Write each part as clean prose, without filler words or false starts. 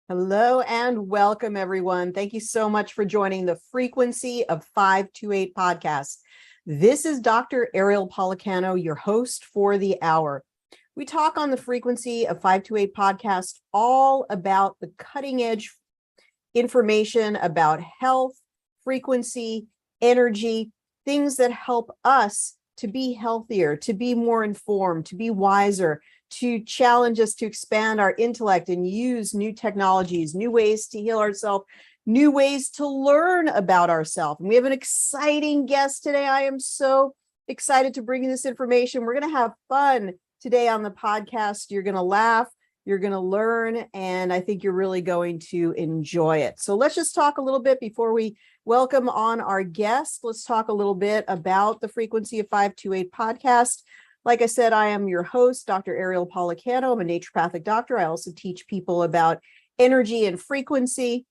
Hello and welcome, everyone. Thank you so much for joining the Frequency of 528 podcast. This is Dr. Ariel Policano, your host for the hour. We talk on the Frequency of 528 podcast all about the cutting edge information about health, frequency, energy, things that help us to be healthier, to be more informed, to be wiser, to challenge us to expand our intellect and use new technologies, new ways to heal ourselves, new ways to learn about ourselves. And we have an exciting guest today. I am so excited to bring you this information. We're going to have fun today on the podcast. You're going to laugh, you're going to learn, and I think you're really going to enjoy it. So let's just talk a little bit before we welcome on our guest. Let's talk a little bit about the Frequency of 528 podcast. Like I said, I am your host, Dr. Ariel Policano. I'm a naturopathic doctor. I also teach people about energy and frequency.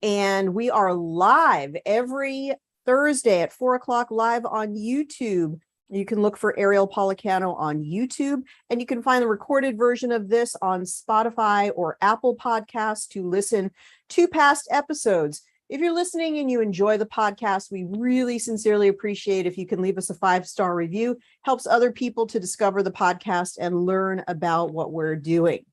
And we are live every Thursday at 4 o'clock live on YouTube. You can look for Ariel Policano on YouTube, and you can find the recorded version of this on Spotify or Apple Podcasts to listen to past episodes. If you're listening and you enjoy the podcast, we really sincerely appreciate if you can leave us a 5-star review. Helps other people to discover the podcast and learn about what we're doing.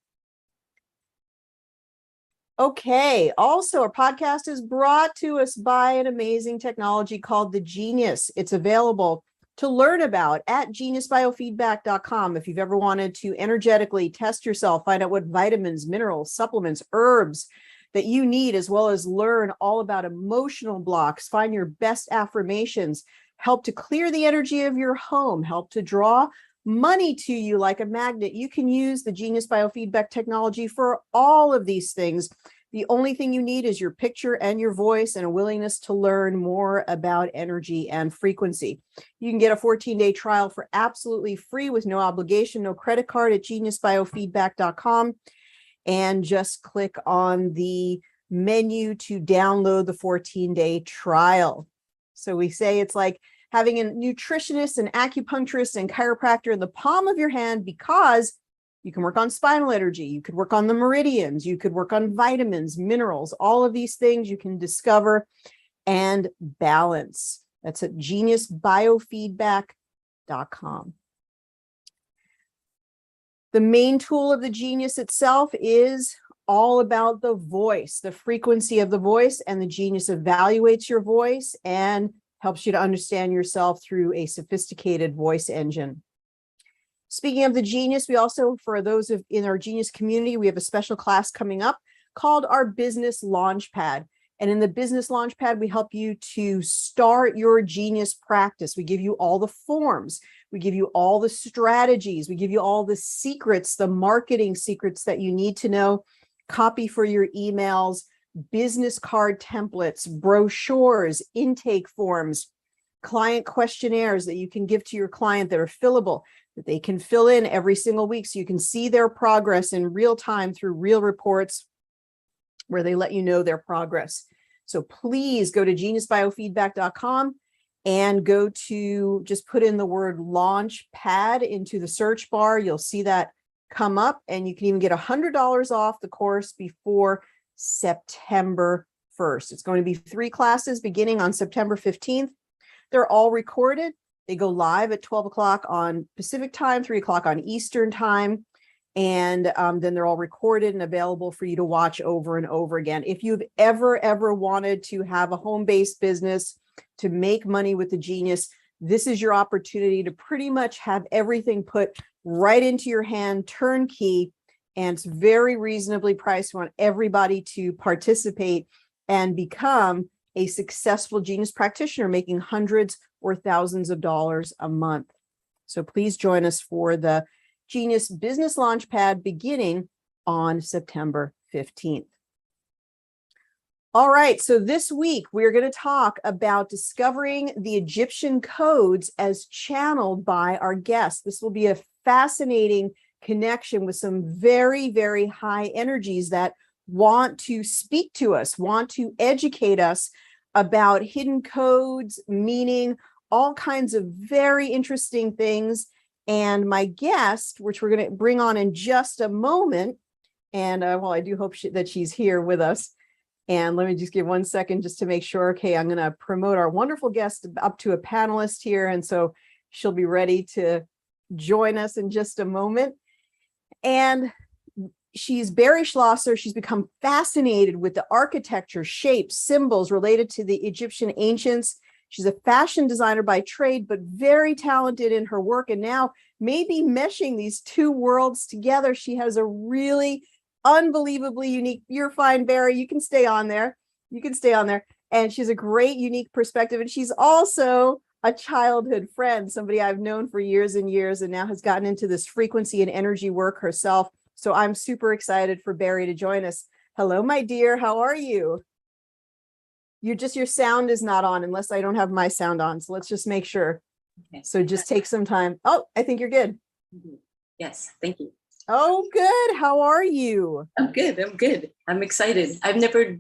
Okay. Also, our podcast is brought to us by an amazing technology called the Genius. It's available to learn about at geniusbiofeedback.com. If you've ever wanted to energetically test yourself, find out what vitamins, minerals, supplements, herbs that you need, as well as learn all about emotional blocks, find your best affirmations, help to clear the energy of your home, help to draw money to you like a magnet. You can use the Genius Biofeedback technology for all of these things. The only thing you need is your picture and your voice and a willingness to learn more about energy and frequency. You can get a 14-day trial for absolutely free with no obligation, no credit card at geniusbiofeedback.com. And just click on the menu to download the 14-day trial. So we say it's like having a nutritionist, an acupuncturist, and chiropractor in the palm of your hand, because you can work on spinal energy, you could work on the meridians, you could work on vitamins, minerals, all of these things you can discover and balance. That's at geniusbiofeedback.com. The main tool of the Genius itself is all about the voice, the frequency of the voice, and the Genius evaluates your voice and helps you to understand yourself through a sophisticated voice engine. Speaking of the Genius, we also, for those in our Genius community, we have a special class coming up called our Business Launchpad. And in the Business Launchpad, we help you to start your Genius practice. We give you all the forms. We give you all the strategies. We give you all the secrets, the marketing secrets that you need to know, copy for your emails, business card templates, brochures, intake forms, client questionnaires that you can give to your client that are fillable, that they can fill in every single week so you can see their progress in real time through real reports where they let you know their progress. So please go to geniusbiofeedback.com and go to, just put in the word Launchpad into the search bar. You'll see that come up, and you can even get $100 off the course before September 1st. It's going to be 3 classes beginning on September 15th. They're all recorded. They go live at 12 o'clock on Pacific time, 3 o'clock on Eastern time. And then they're all recorded and available for you to watch over and over again. If you've ever wanted to have a home-based business, to make money with the Genius, this is your opportunity to pretty much have everything put right into your hand, turnkey, and it's very reasonably priced. We want everybody to participate and become a successful Genius practitioner, making hundreds or thousands of dollars a month. So please join us for the Genius Business Launchpad beginning on September 15th. All right, so this week we're going to talk about discovering the Egyptian codes as channeled by our guest. This will be a fascinating connection with some very high energies that want to speak to us, want to educate us about hidden codes, meaning all kinds of very interesting things. And my guest, which we're going to bring on in just a moment, And well, I do hope that she's here with us. And let me just give 1 second just to make sure. Okay, I'm going to promote our wonderful guest up to a panelist here. And so she'll be ready to join us in just a moment. And she's Barry Schlosser. She's become fascinated with the architecture, shapes, symbols related to the Egyptian ancients. She's a fashion designer by trade, but very talented in her work. And now maybe meshing these two worlds together, she has a really unbelievably unique, you're fine, Barry, you can stay on there. You can stay on there. And she's a great, unique perspective. And she's also a childhood friend, somebody I've known for years and years, and now has gotten into this frequency and energy work herself. So I'm super excited for Barry to join us. Hello, my dear. How are you? Your sound is not on unless I don't have my sound on. So let's just make sure. Okay. So just take some time. Oh, I think you're good. Yes, thank you. Oh, good. How are you? I'm good. I'm good. I'm excited. I've never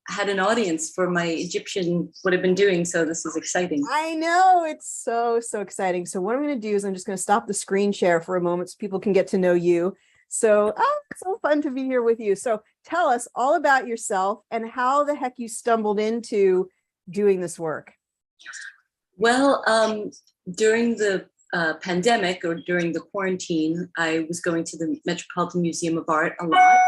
had an audience for my Egyptian, what I've been doing. So this is exciting. I know, it's so exciting. So what I'm going to do is I'm just going to stop the screen share for a moment so people can get to know you. So, it's so fun to be here with you. So tell us all about yourself and how the heck you stumbled into doing this work. Well, during the pandemic, or during the quarantine, I was going to the Metropolitan Museum of Art a lot.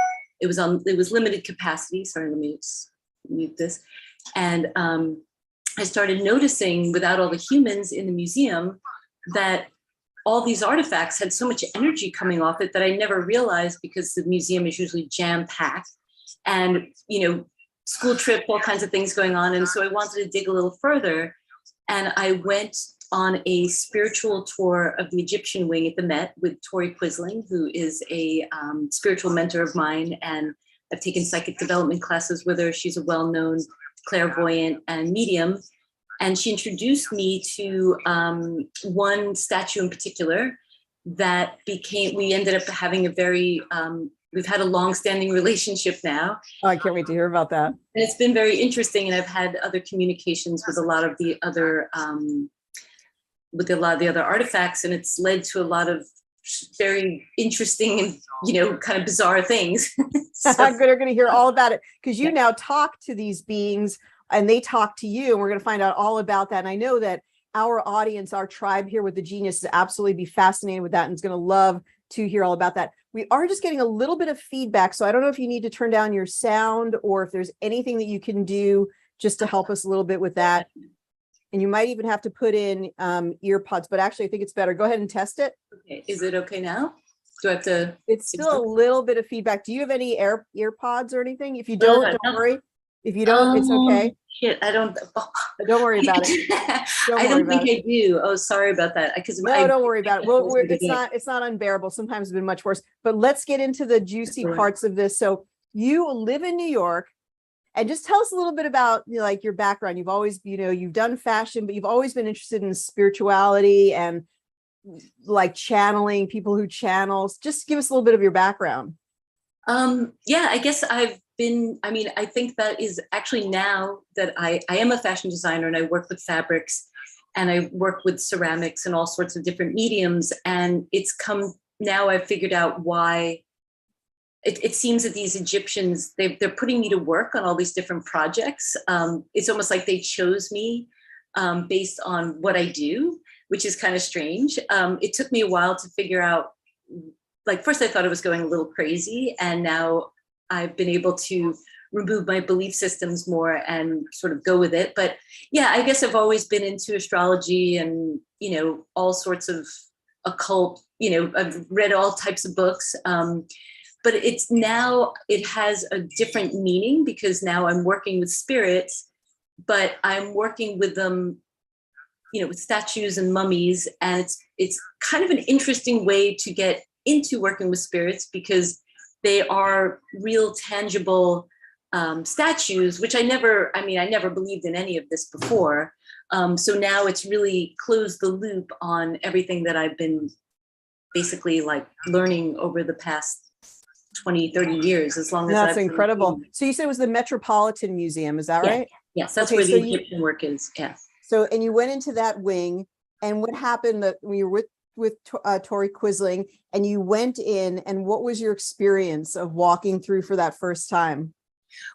It was limited capacity. Sorry, let me just mute this. And I started noticing, without all the humans in the museum, that all these artifacts had so much energy coming off it that I never realized, because the museum is usually jam-packed and, school trip, all kinds of things going on. And so I wanted to dig a little further. And I went on a spiritual tour of the Egyptian wing at the Met with Tori Quisling, who is a spiritual mentor of mine. And I've taken psychic development classes with her. She's a well-known clairvoyant and medium. And she introduced me to one statue in particular that we ended up having a very, we've had a long-standing relationship now. Oh, I can't wait to hear about that. And it's been very interesting. And I've had other communications with a lot of the other, artifacts. And it's led to a lot of very interesting and, kind of bizarre things. I'm going to hear all about it, because you now talk to these beings and they talk to you, and we're going to find out all about that. And I know that our audience, our tribe here with the Genius, is absolutely be fascinated with that and is going to love to hear all about that. We are just getting a little bit of feedback. So I don't know if you need to turn down your sound or if there's anything that you can do just to help us a little bit with that. And you might even have to put in ear pods, but actually I think it's better. Go ahead and test it. Okay. Is it okay now? Do I have to? It's still a little bit of feedback. Do you have any ear pods or anything? If you don't worry. If you don't, it's okay. Shit, I don't. Don't worry about it. I don't think I do. Oh, sorry about that. Because don't worry about it. Well, it's not unbearable. Sometimes it's been much worse. But let's get into the juicy parts of this. So you live in New York, and just tell us a little bit about your background. You've always, you've done fashion, but you've always been interested in spirituality and channeling, people who channels. Just give us a little bit of your background. Yeah, I guess I think that is actually, now that I am a fashion designer and I work with fabrics and I work with ceramics and all sorts of different mediums. And it's come now, I've figured out why it seems that these Egyptians, they're putting me to work on all these different projects. It's almost like they chose me based on what I do, which is kind of strange. It took me a while to figure out, first I thought it was going a little crazy, and now I've been able to remove my belief systems more and sort of go with it. But yeah, I guess I've always been into astrology and, all sorts of occult, I've read all types of books. But it has a different meaning, because now I'm working with spirits, but I'm working with them, with statues and mummies. And it's kind of an interesting way to get into working with spirits, because they are real tangible statues, which I never believed in any of this before. So now it's really closed the loop on everything that I've been basically learning over the past 20, 30 years, as long as that's incredible. So you said it was the Metropolitan Museum, is that right? Yes, that's where the Egyptian work is. Yeah. So, and you went into that wing, and what happened that when you were with Tori Quisling, and you went in, and what was your experience of walking through for that first time?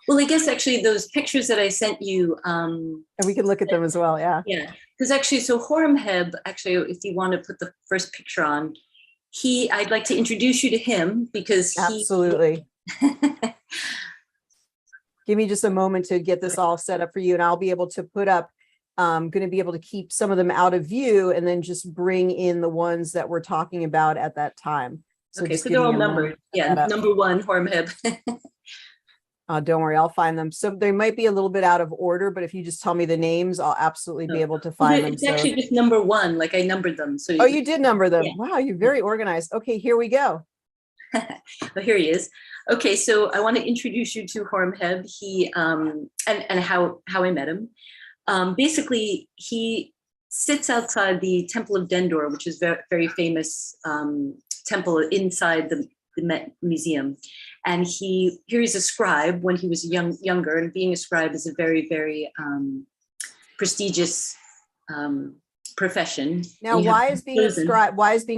Well, I guess actually those pictures that I sent you, And we can look at them as well. Yeah. yeah, because actually, so Horemheb, actually, if you want to put the first picture on, I'd like to introduce you to him because Absolutely. Give me just a moment to get this all set up for you, and I'll be able to put up, going to be able to keep some of them out of view and then just bring in the ones that we're talking about at that time. So okay, just so give they're me all a numbered. moment. Yeah, number one, Horemheb. Don't worry, I'll find them. So they might be a little bit out of order, but if you just tell me the names, I'll absolutely be able to find them. It's actually just number one, like I numbered them. So oh, you did number them. Yeah. Wow, you're very organized. Okay, here we go. Well, here he is. Okay, so I want to introduce you to Horemheb. He and how I met him. Basically, he sits outside the Temple of Dendor, which is very, very famous temple inside the Met Museum. And he's a scribe when he was younger, and being a scribe is a very, very prestigious profession. Now, why is being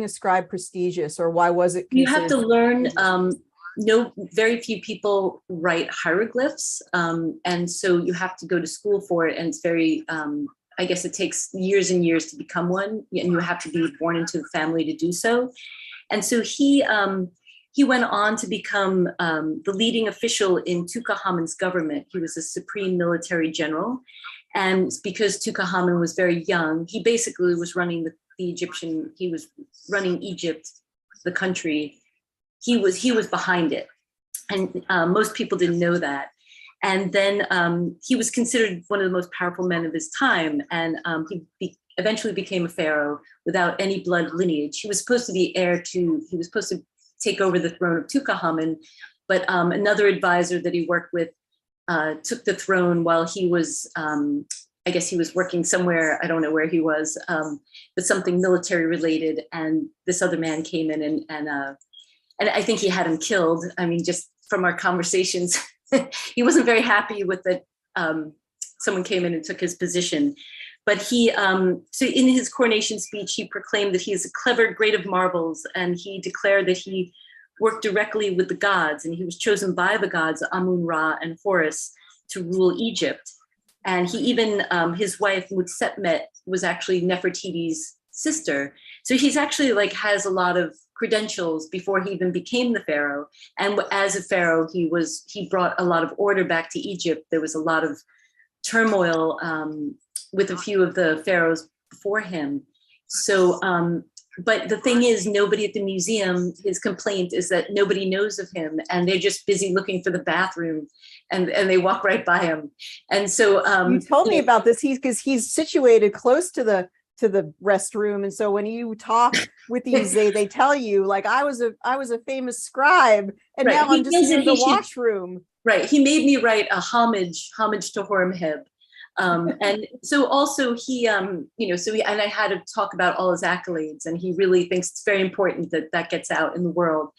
a scribe prestigious, or why was it? You have to learn. Very few people write hieroglyphs, and so you have to go to school for it. And it's very, I guess, it takes years and years to become one, and you have to be born into the family to do so. And so he went on to become the leading official in Tutankhamun's government. He was a supreme military general. And because Tutankhamun was very young, he basically was running he was running Egypt, the country. He was behind it. And most people didn't know that. And then he was considered one of the most powerful men of his time. And he eventually became a pharaoh without any blood lineage. He was supposed to be he was supposed to take over the throne of Tutankhamun, but another advisor that he worked with took the throne while he was, I guess he was working somewhere, I don't know where he was, but something military related. And this other man came in and I think he had him killed. I mean, just from our conversations, he wasn't very happy with that. Someone came in and took his position. But so in his coronation speech, he proclaimed that he is a clever great of marvels, and he declared that he worked directly with the gods, and he was chosen by the gods, Amun Ra and Horus, to rule Egypt. And he even, his wife, Mutsetmet, was actually Nefertiti's sister. So he's actually has a lot of credentials before he even became the pharaoh. And as a pharaoh, he brought a lot of order back to Egypt. There was a lot of turmoil with a few of the pharaohs before him. So, but the thing is, nobody at the museum, his complaint is that nobody knows of him, and they're just busy looking for the bathroom, and they walk right by him. And so you told me about this. Because he's situated close to the restroom, and so when you talk with these, they tell you I was a famous scribe, and now I'm just in the washroom. Right. He made me write a homage to Horemheb. And so also he, and I had to talk about all his accolades, and he really thinks it's very important that gets out in the world.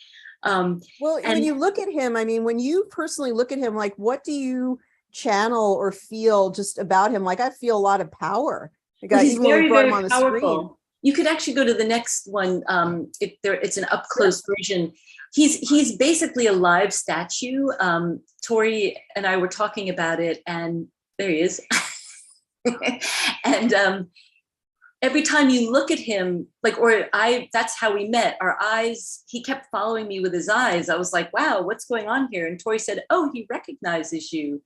Well, when you look at him, I mean, when you personally look at him, what do you channel or feel just about him? I feel a lot of power. He's very, very powerful. You could actually go to the next one. It's an up close version. He's basically a live statue. Tori and I were talking about it, and there he is. And every time you look at him, that's how we met. Our eyes, he kept following me with his eyes. I was like, wow, what's going on here? And Tori said, oh, he recognizes you.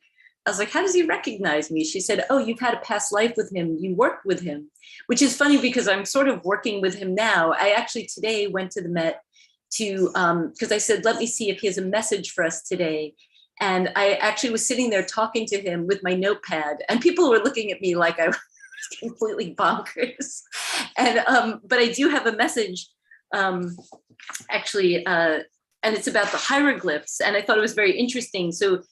I was like, how does he recognize me? She said, oh, you've had a past life with him. You worked with him, which is funny because I'm sort of working with him now. I actually today went to the Met because I said, let me see if he has a message for us today. And I actually was sitting there talking to him with my notepad, and people were looking at me like I was completely bonkers. And but I do have a message, actually, and it's about the hieroglyphs. And I thought it was very interesting. So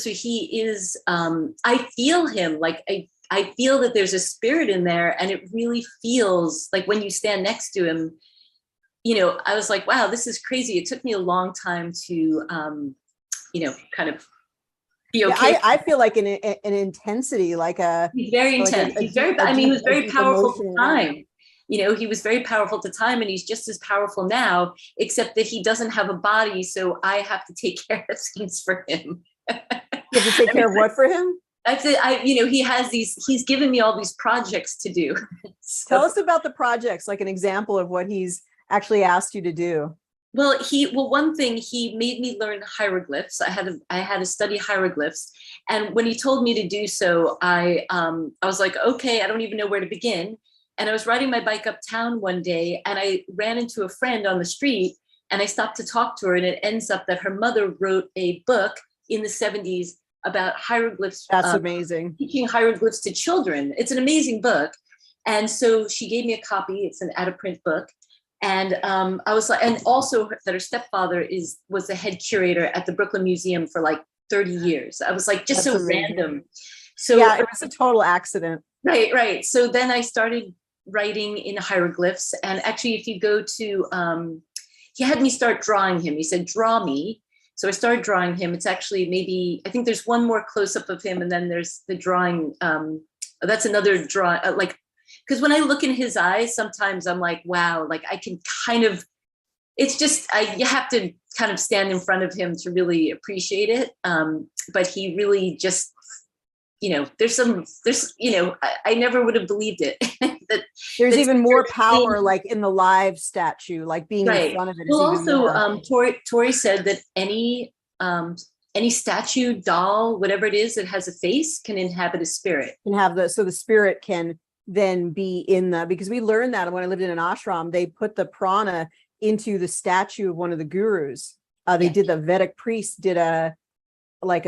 he is. I feel him I feel that there's a spirit in there, and it really feels like when you stand next to him. I was like, wow, this is crazy. It took me a long time to. Kind of be okay. Yeah, I feel like an intensity, he's very intense. He was very powerful at the time. he was very powerful at the time, and he's just as powerful now, except that he doesn't have a body, so I have to take care of things for him. You have to take care of what for him? He's given me all these projects to do. So, tell us about the projects, like an example of what he's actually asked you to do. well, one thing, he made me learn hieroglyphs. I had to study hieroglyphs, and when he told me to do so, I was like, okay, I don't even know where to begin. And I was riding my bike uptown one day, and I ran into a friend on the street, and I stopped to talk to her, and it ends up that her mother wrote a book in the 70s about hieroglyphs. That's amazing. Teaching hieroglyphs to children. It's an amazing book. And so she gave me a copy. It's an out-of-print book. And I was like, and also that her stepfather was the head curator at the Brooklyn Museum for like 30 years. I was like, just That's so amazing. random. So yeah, it was a total accident. Right. So then I started writing in hieroglyphs. And actually, if you go to, he had me start drawing him. He said, draw me. So I started drawing him. It's actually I think there's one more close up of him. And then there's the drawing. That's another draw, because when I look in his eyes, sometimes I'm like, wow, like I can kind of, it's just, you have to kind of stand in front of him to really appreciate it. But he really just, I never would have believed it. There's even more power, like in the live statue, like being in front of it. Well, is even also, more. Tori said that any statue, doll, whatever it is that has a face can inhabit a spirit. So the spirit can then be because we learned that when I lived in an ashram, they put the prana into the statue of one of the gurus. The Vedic priest did a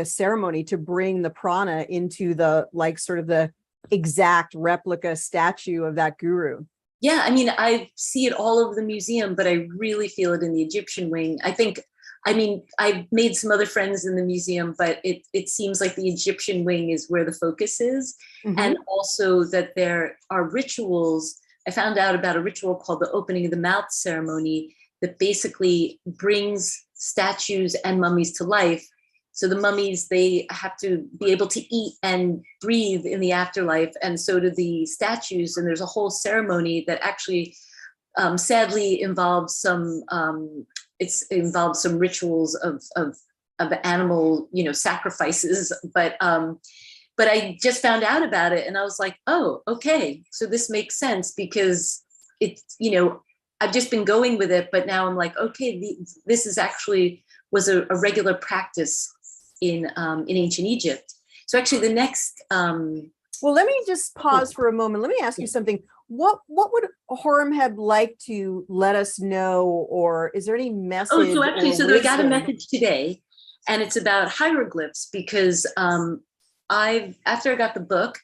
ceremony to bring the prana into the sort of the exact replica statue of that guru. Yeah, I mean, I see it all over the museum, but I really feel it in the Egyptian wing. I've made some other friends in the museum, but it seems like the Egyptian wing is where the focus is. Mm-hmm. And also that there are rituals. I found out about a ritual called the opening of the mouth ceremony that basically brings statues and mummies to life. So the mummies, they have to be able to eat and breathe in the afterlife, and so do the statues. And there's a whole ceremony that actually, sadly, involves some rituals of animal, sacrifices. But I just found out about it, and I was like, oh, okay, so this makes sense, because it's, I've just been going with it, but now I'm like, okay, this is actually was a regular practice in ancient Egypt. So actually the next well, let me just pause for a moment. Let me ask you something. What would Horemheb like to let us know, or is there any message? So I got a message today, and it's about hieroglyphs, because after I got the book,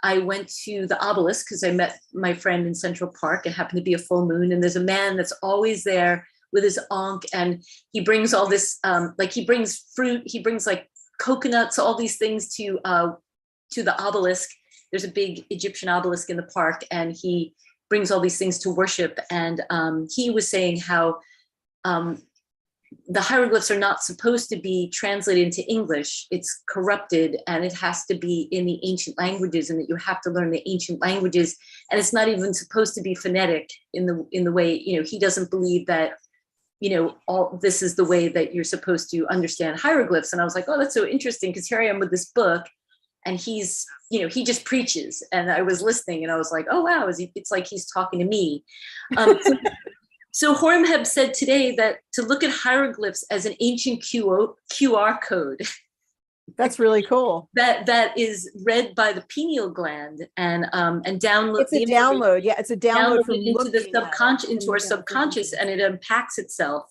I went to the obelisk because I met my friend in Central Park. It happened to be a full moon, and there's a man that's always there with his ankh, and he brings all this, he brings fruit, he brings coconuts, all these things to the obelisk. There's a big Egyptian obelisk in the park, and he brings all these things to worship. And he was saying how the hieroglyphs are not supposed to be translated into English. It's corrupted, and it has to be in the ancient languages, and that you have to learn the ancient languages. And it's not even supposed to be phonetic in the way, he doesn't believe that, all this is the way that you're supposed to understand hieroglyphs. And I was like, oh, that's so interesting, because here I am with this book, and he's, he just preaches. And I was listening, and I was like, oh, wow, it's like he's talking to me. So Horemheb said today that to look at hieroglyphs as an ancient QR code. That's really cool. That is read by the pineal gland and download. It's a download. Yeah, it's a download from into the subconscious, into our subconscious, and it unpacks itself.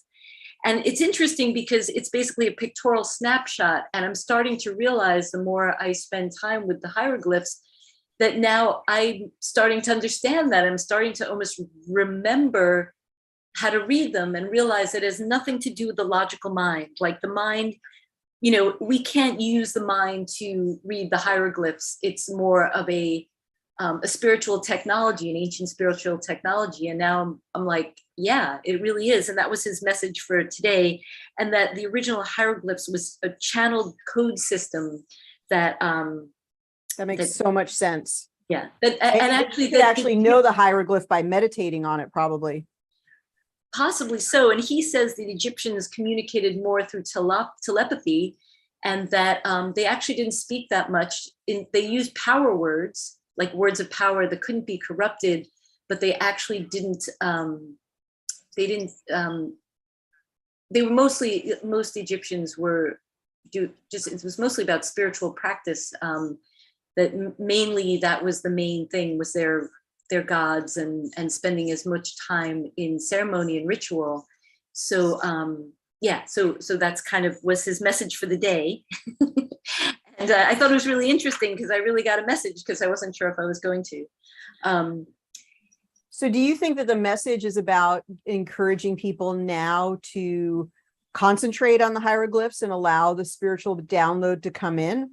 And it's interesting because it's basically a pictorial snapshot. And I'm starting to realize, the more I spend time with the hieroglyphs, that now I'm starting to understand that. I'm starting to almost remember how to read them, and realize it has nothing to do with the logical mind. Like the mind, we can't use the mind to read the hieroglyphs. It's more of a spiritual technology, an ancient spiritual technology. And now I'm like, yeah, it really is. And that was his message for today. And that the original hieroglyphs was a channeled code system that makes so much sense. Yeah. And actually, you could actually know the hieroglyph by meditating on it, probably. Possibly so. And he says the Egyptians communicated more through telepathy, and that they actually didn't speak that much. They used power words, like words of power that couldn't be corrupted, but they actually didn't. They were mostly, most Egyptians were it was mostly about spiritual practice. That mainly, that was the main thing, was their gods, and spending as much time in ceremony and ritual. So yeah, so that's kind of was his message for the day. And I thought it was really interesting because I really got a message, because I wasn't sure if I was going to. So do you think that the message is about encouraging people now to concentrate on the hieroglyphs and allow the spiritual download to come in?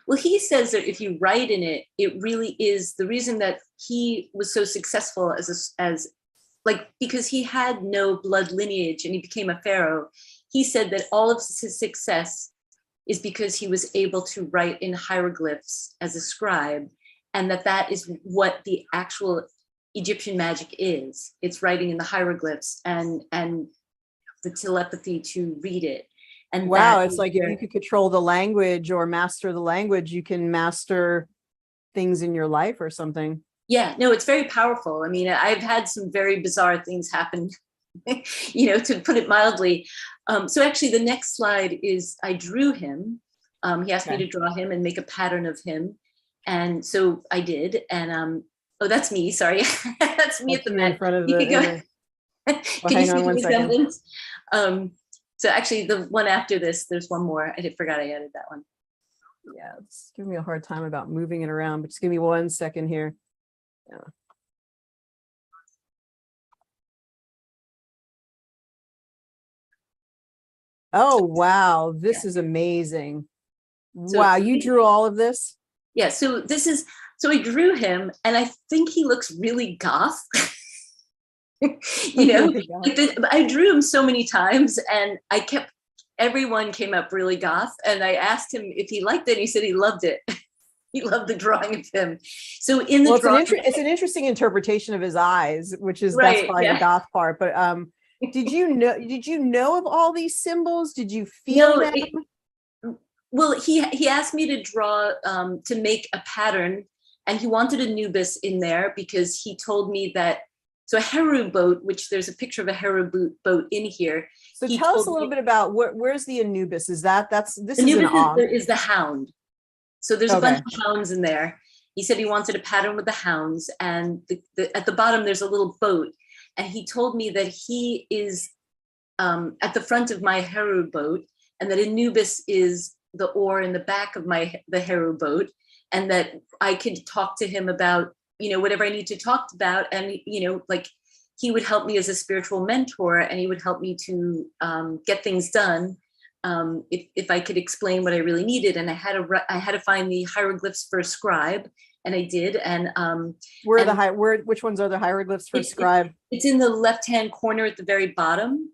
Well, he says that if you write in it, it really is the reason that he was so successful because he had no blood lineage and he became a pharaoh. He said that all of his success is because he was able to write in hieroglyphs as a scribe, and that is what the actual Egyptian magic is. It's writing in the hieroglyphs and the telepathy to read it. And wow, it's like if you could control the language or master the language, you can master things in your life or something. Yeah, no, it's very powerful. I mean, I've had some very bizarre things happen, to put it mildly. So actually, the next slide is I drew him. He asked me to draw him and make a pattern of him. And so I did. And oh, that's me. Sorry. That's me at the in front of the. Can hang you on see one the second. resemblance? So actually, the one after this, there's one more. I forgot I added that one. Yeah, it's giving me a hard time about moving it around, but just give me 1 second here. Yeah. Oh, wow. This is amazing. Wow. You drew all of this? Yeah. So I drew him, and I think he looks really goth. I drew him so many times, and everyone came up really goth, and I asked him if he liked it. He said he loved it. He loved the drawing of him. So in the drawing, it's an interesting interpretation of his eyes, which is right, that's probably the goth part. But did you know of all these symbols? Did you feel them? Well, he asked me to draw to make a pattern, and he wanted Anubis in there because he told me that. So a Heru boat, which there's a picture of a Heru boat in here. So tell us a little bit about where's the Anubis? This Anubis is the hound. So there's a bunch of hounds in there. He said he wanted a pattern with the hounds, and at the bottom there's a little boat. And he told me that he is at the front of my Heru boat, and that Anubis is the oar in the back of the Heru boat, and that I could talk to him about whatever I need to talk about, and like he would help me as a spiritual mentor, and he would help me to get things done if I could explain what I really needed. And I had to find the hieroglyphs for a scribe, and I did. And which ones are the hieroglyphs for scribe? It's in the left-hand corner at the very bottom.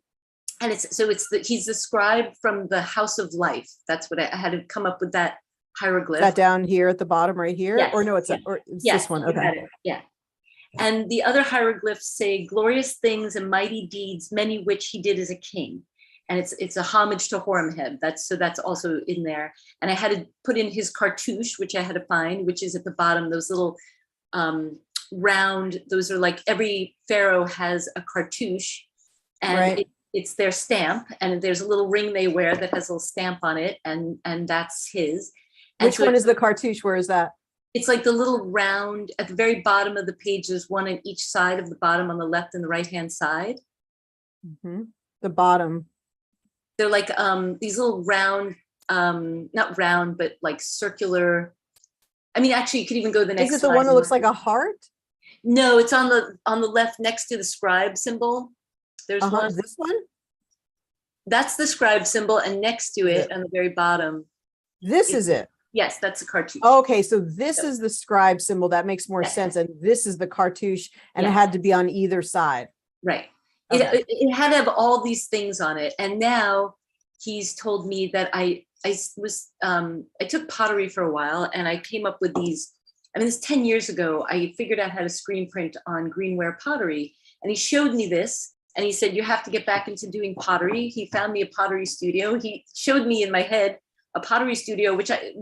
And he's the scribe from the House of Life. That's what I had to come up with that hieroglyph. That down here at the bottom right here? Yes. Or no, it's this one. Okay. Yeah. And the other hieroglyphs say glorious things and mighty deeds, many which he did as a king. And it's a homage to Horemheb. That's also in there. And I had to put in his cartouche, which I had to find, which is at the bottom, those little round, those are like every pharaoh has a cartouche, and it's their stamp, and there's a little ring they wear that has a little stamp on it, and that's his. And which one is the cartouche? Where is that? It's like the little round at the very bottom of the page. There's one on each side of the bottom, on the left and the right hand side. Mm-hmm. The bottom. They're like these little round, not round, but like circular. I mean, actually, you could even go to the next. Is it the one that looks like a heart? No, it's on the left next to the scribe symbol. There's one. This one? That's the scribe symbol, and next to it on the very bottom. This is it. Yes, that's the cartouche. Okay, so this is the scribe symbol. That makes more sense. And this is the cartouche, and it had to be on either side. Right. Okay. It had to have all these things on it. And now he's told me that I took pottery for a while, and I came up with these. I mean, this 10 years ago, I figured out how to screen print on greenware pottery. And he showed me this and he said, you have to get back into doing pottery. He found me a pottery studio. He showed me in my head a pottery studio, which I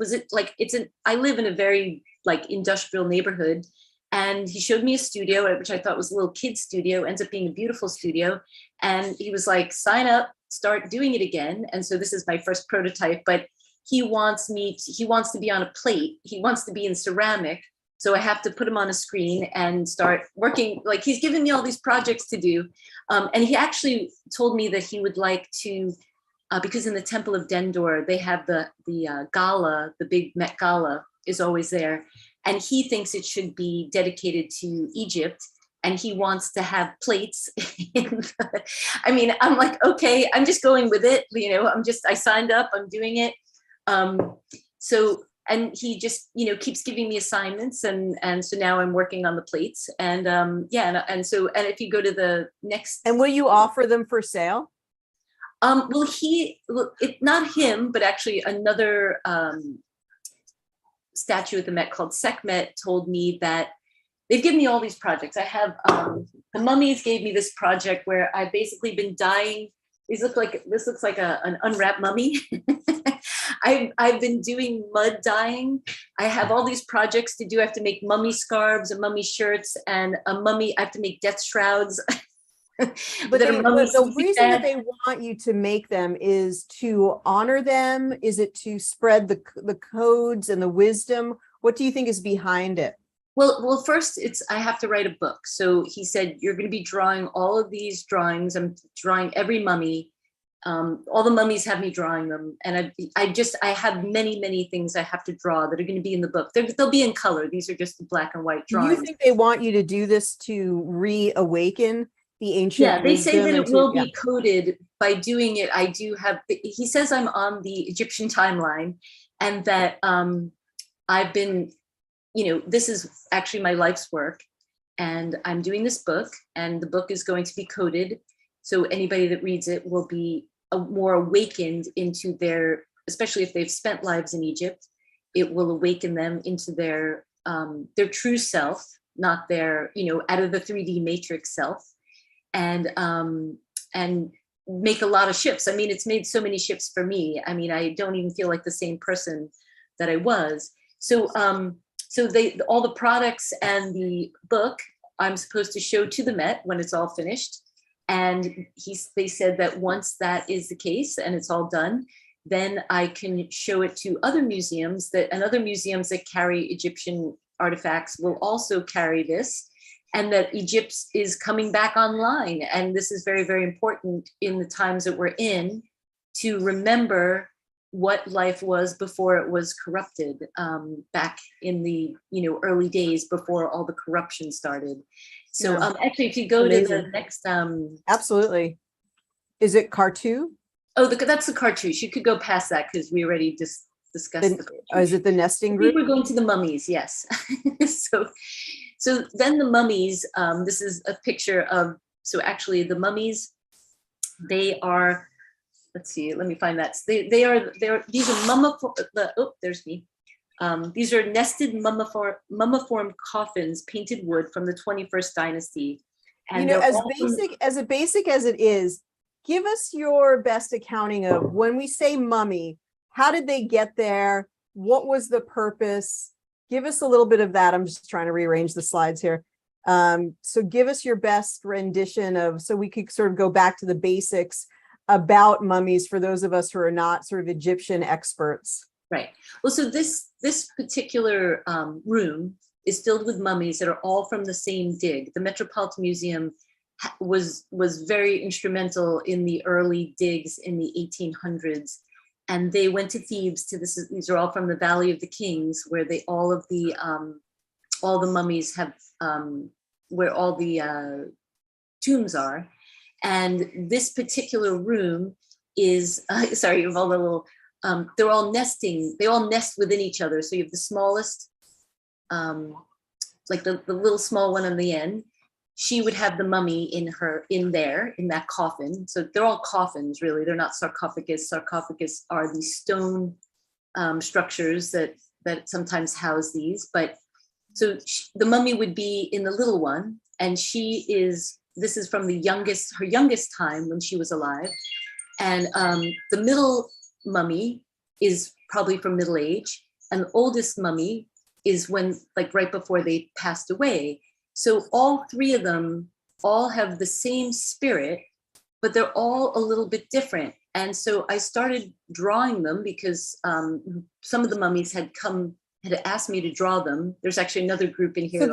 live in a very like industrial neighborhood. And he showed me a studio, which I thought was a little kid studio, ends up being a beautiful studio. And he was like, sign up, start doing it again. And so this is my first prototype, but he wants to be on a plate. He wants to be in ceramic. So I have to put him on a screen and start working. Like he's given me all these projects to do. And he actually told me that he would like to, because in the Temple of Dendor, they have the gala, the big Met Gala is always there. And he thinks it should be dedicated to Egypt. And he wants to have plates. I mean, I'm like, okay, I'm just going with it. You know, I signed up, I'm doing it. And he just, you know, keeps giving me assignments. And so now I'm working on the plates. And so if you go to the next. And will you offer them for sale? Not him, but actually another statue at the Met called Sekhmet told me that they've given me all these projects. I have, the mummies gave me this project where I've basically been dyeing. This looks like an unwrapped mummy. I've been doing mud dyeing. I have all these projects to do. I have to make mummy scarves and mummy shirts and I have to make death shrouds. But the reason that they want you to make them is to honor them. Is it to spread the codes and the wisdom? What do you think is behind it? Well, first I have to write a book. So he said, you're going to be drawing all of these drawings. I'm drawing every mummy. All the mummies have me drawing them. And I have many, many things I have to draw that are going to be in the book. They'll be in color. These are just the black and white drawings. Do you think they want you to do this to reawaken the ancient? Yeah, they say that it will be coded by doing it. He says I'm on the Egyptian timeline and that I've been, you know, this is actually my life's work and I'm doing this book and the book is going to be coded. So anybody that reads it will be more awakened into especially if they've spent lives in Egypt, it will awaken them into their true self, not their, you know, out of the 3D matrix self. And make a lot of shifts. I mean, it's made so many shifts for me. I mean, I don't even feel like the same person that I was. So all the products and the book I'm supposed to show to the Met when it's all finished. And they said that once that is the case and it's all done, then I can show it to other museums other museums that carry Egyptian artifacts will also carry this. And that Egypt is coming back online. And this is very, very important in the times that we're in to remember what life was before it was corrupted, back in the, you know, early days before all the corruption started. So actually, if you go to the next. Absolutely. Is it cartoon? Oh, that's the cartouche. You could go past that because we already discussed the cartouche. Is it the nesting group? We were going to the mummies, yes. So then the mummies, this is a picture of, so actually the mummies, they are, let's see, let me find that. These are there's me. These are nested mummiformed coffins, painted wood from the 21st dynasty. And you know, as basic as it is, give us your best accounting of when we say mummy, how did they get there? What was the purpose? Give us a little bit of that. I'm just trying to rearrange the slides here. So give us your best rendition so we could sort of go back to the basics about mummies for those of us who are not sort of Egyptian experts. Right. Well, so this particular room is filled with mummies that are all from the same dig. The Metropolitan Museum was very instrumental in the early digs in the 1800s. And they went to Thebes these are all from the Valley of the Kings, where all the mummies have, where all the tombs are. And this particular room is, sorry, of all the little, they're all nesting, they all nest within each other. So you have the smallest, like the little small one on the end. She would have the mummy in that coffin. So they're all coffins, really. They're not sarcophagus. Sarcophagus are these stone structures that sometimes house these. But So the mummy would be in the little one, and this is from her youngest time when she was alive. And the middle mummy is probably from middle age, and the oldest mummy is when, like, right before they passed away. So all three of them all have the same spirit, but they're all a little bit different. And so I started drawing them because some of the mummies had asked me to draw them. There's actually another group in here. So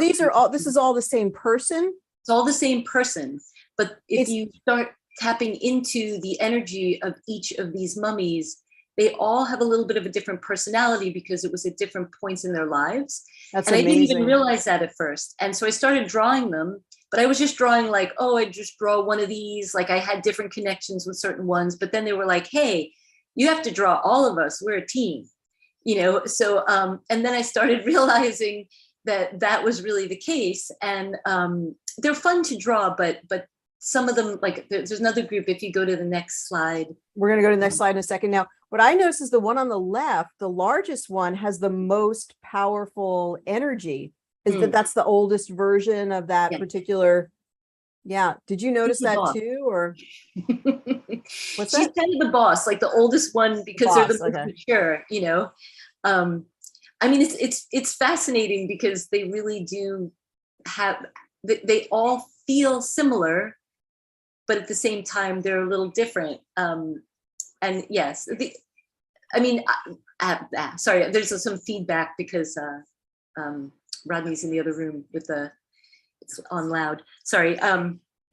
this is all the same person? It's all the same person. But if you start tapping into the energy of each of these mummies, they all have a little bit of a different personality because it was at different points in their lives. That's and amazing. I didn't even realize that at first. And so I started drawing them, but I was just drawing like, oh, I just draw one of these. Like I had different connections with certain ones, but then they were like, hey, you have to draw all of us. We're a team, you know? So, and then I started realizing that was really the case. And they're fun to draw, but some of them, like there's another group, if you go to the next slide. We're going to go to the next slide in a second. Now, what I noticed is the one on the left, the largest one, has the most powerful energy. That's the oldest version of that particular. Yeah. Did you notice that too? Or what's that? She's kind of the boss, like the oldest one, because they're the most mature, you know. I mean, it's fascinating because they really do they all feel similar, but at the same time, they're a little different. And yes, sorry, there's some feedback because Rodney's in the other room with it's on loud. Sorry.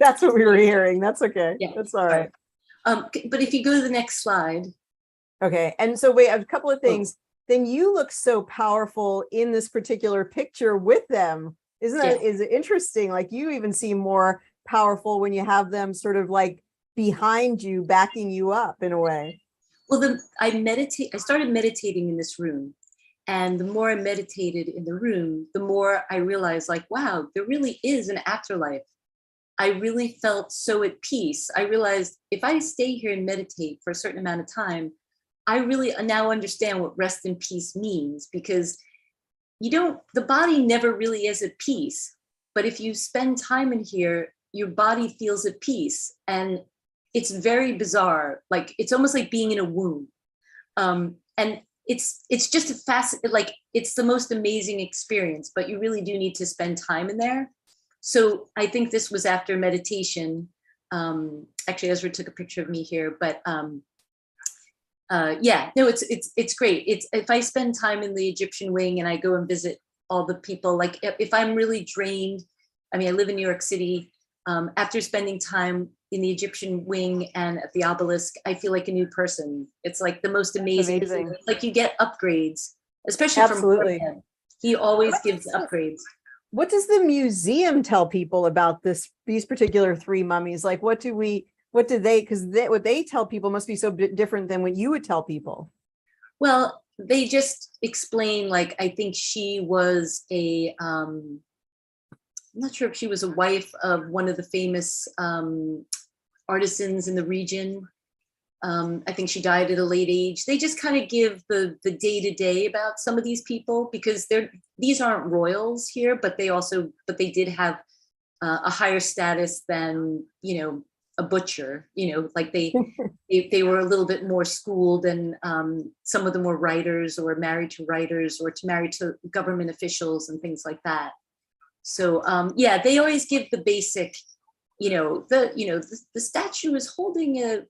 That's what we were hearing. That's okay. Yeah, that's all right. But if you go to the next slide. Okay. And so wait, a couple of things. Then you look so powerful in this particular picture with them. Is it interesting? Like you even seem more powerful when you have them sort of like behind you, backing you up in a way. Well, I started meditating in this room. And the more I meditated in the room, the more I realized, like, wow, there really is an afterlife. I really felt so at peace. I realized if I stay here and meditate for a certain amount of time, I really now understand what rest in peace means, because the body never really is at peace. But if you spend time in here, your body feels at peace. And it's very bizarre. Like, it's almost like being in a womb. And it's just it's the most amazing experience, but you really do need to spend time in there. So I think this was after meditation. Actually, Ezra took a picture of me here, but it's great. If I spend time in the Egyptian wing and I go and visit all the people, like if I'm really drained, I mean, I live in New York City. After spending time in the Egyptian wing and at the obelisk, I feel like a new person. It's like the most amazing. Like you get upgrades, especially from Ariel. He always gives upgrades. What does the museum tell people about these particular three mummies? Like, what do they, because what they tell people must be so different than what you would tell people. Well, they just explain, like, I think she was I'm not sure if she was a wife of one of the famous artisans in the region. I think she died at a late age. They just kind of give the day-to-day about some of these people, because these aren't royals here, but they did have a higher status than, a butcher, like they were a little bit more schooled, and some of them were writers or married to writers or married to government officials and things like that. So they always give the basic, the statue is holding a,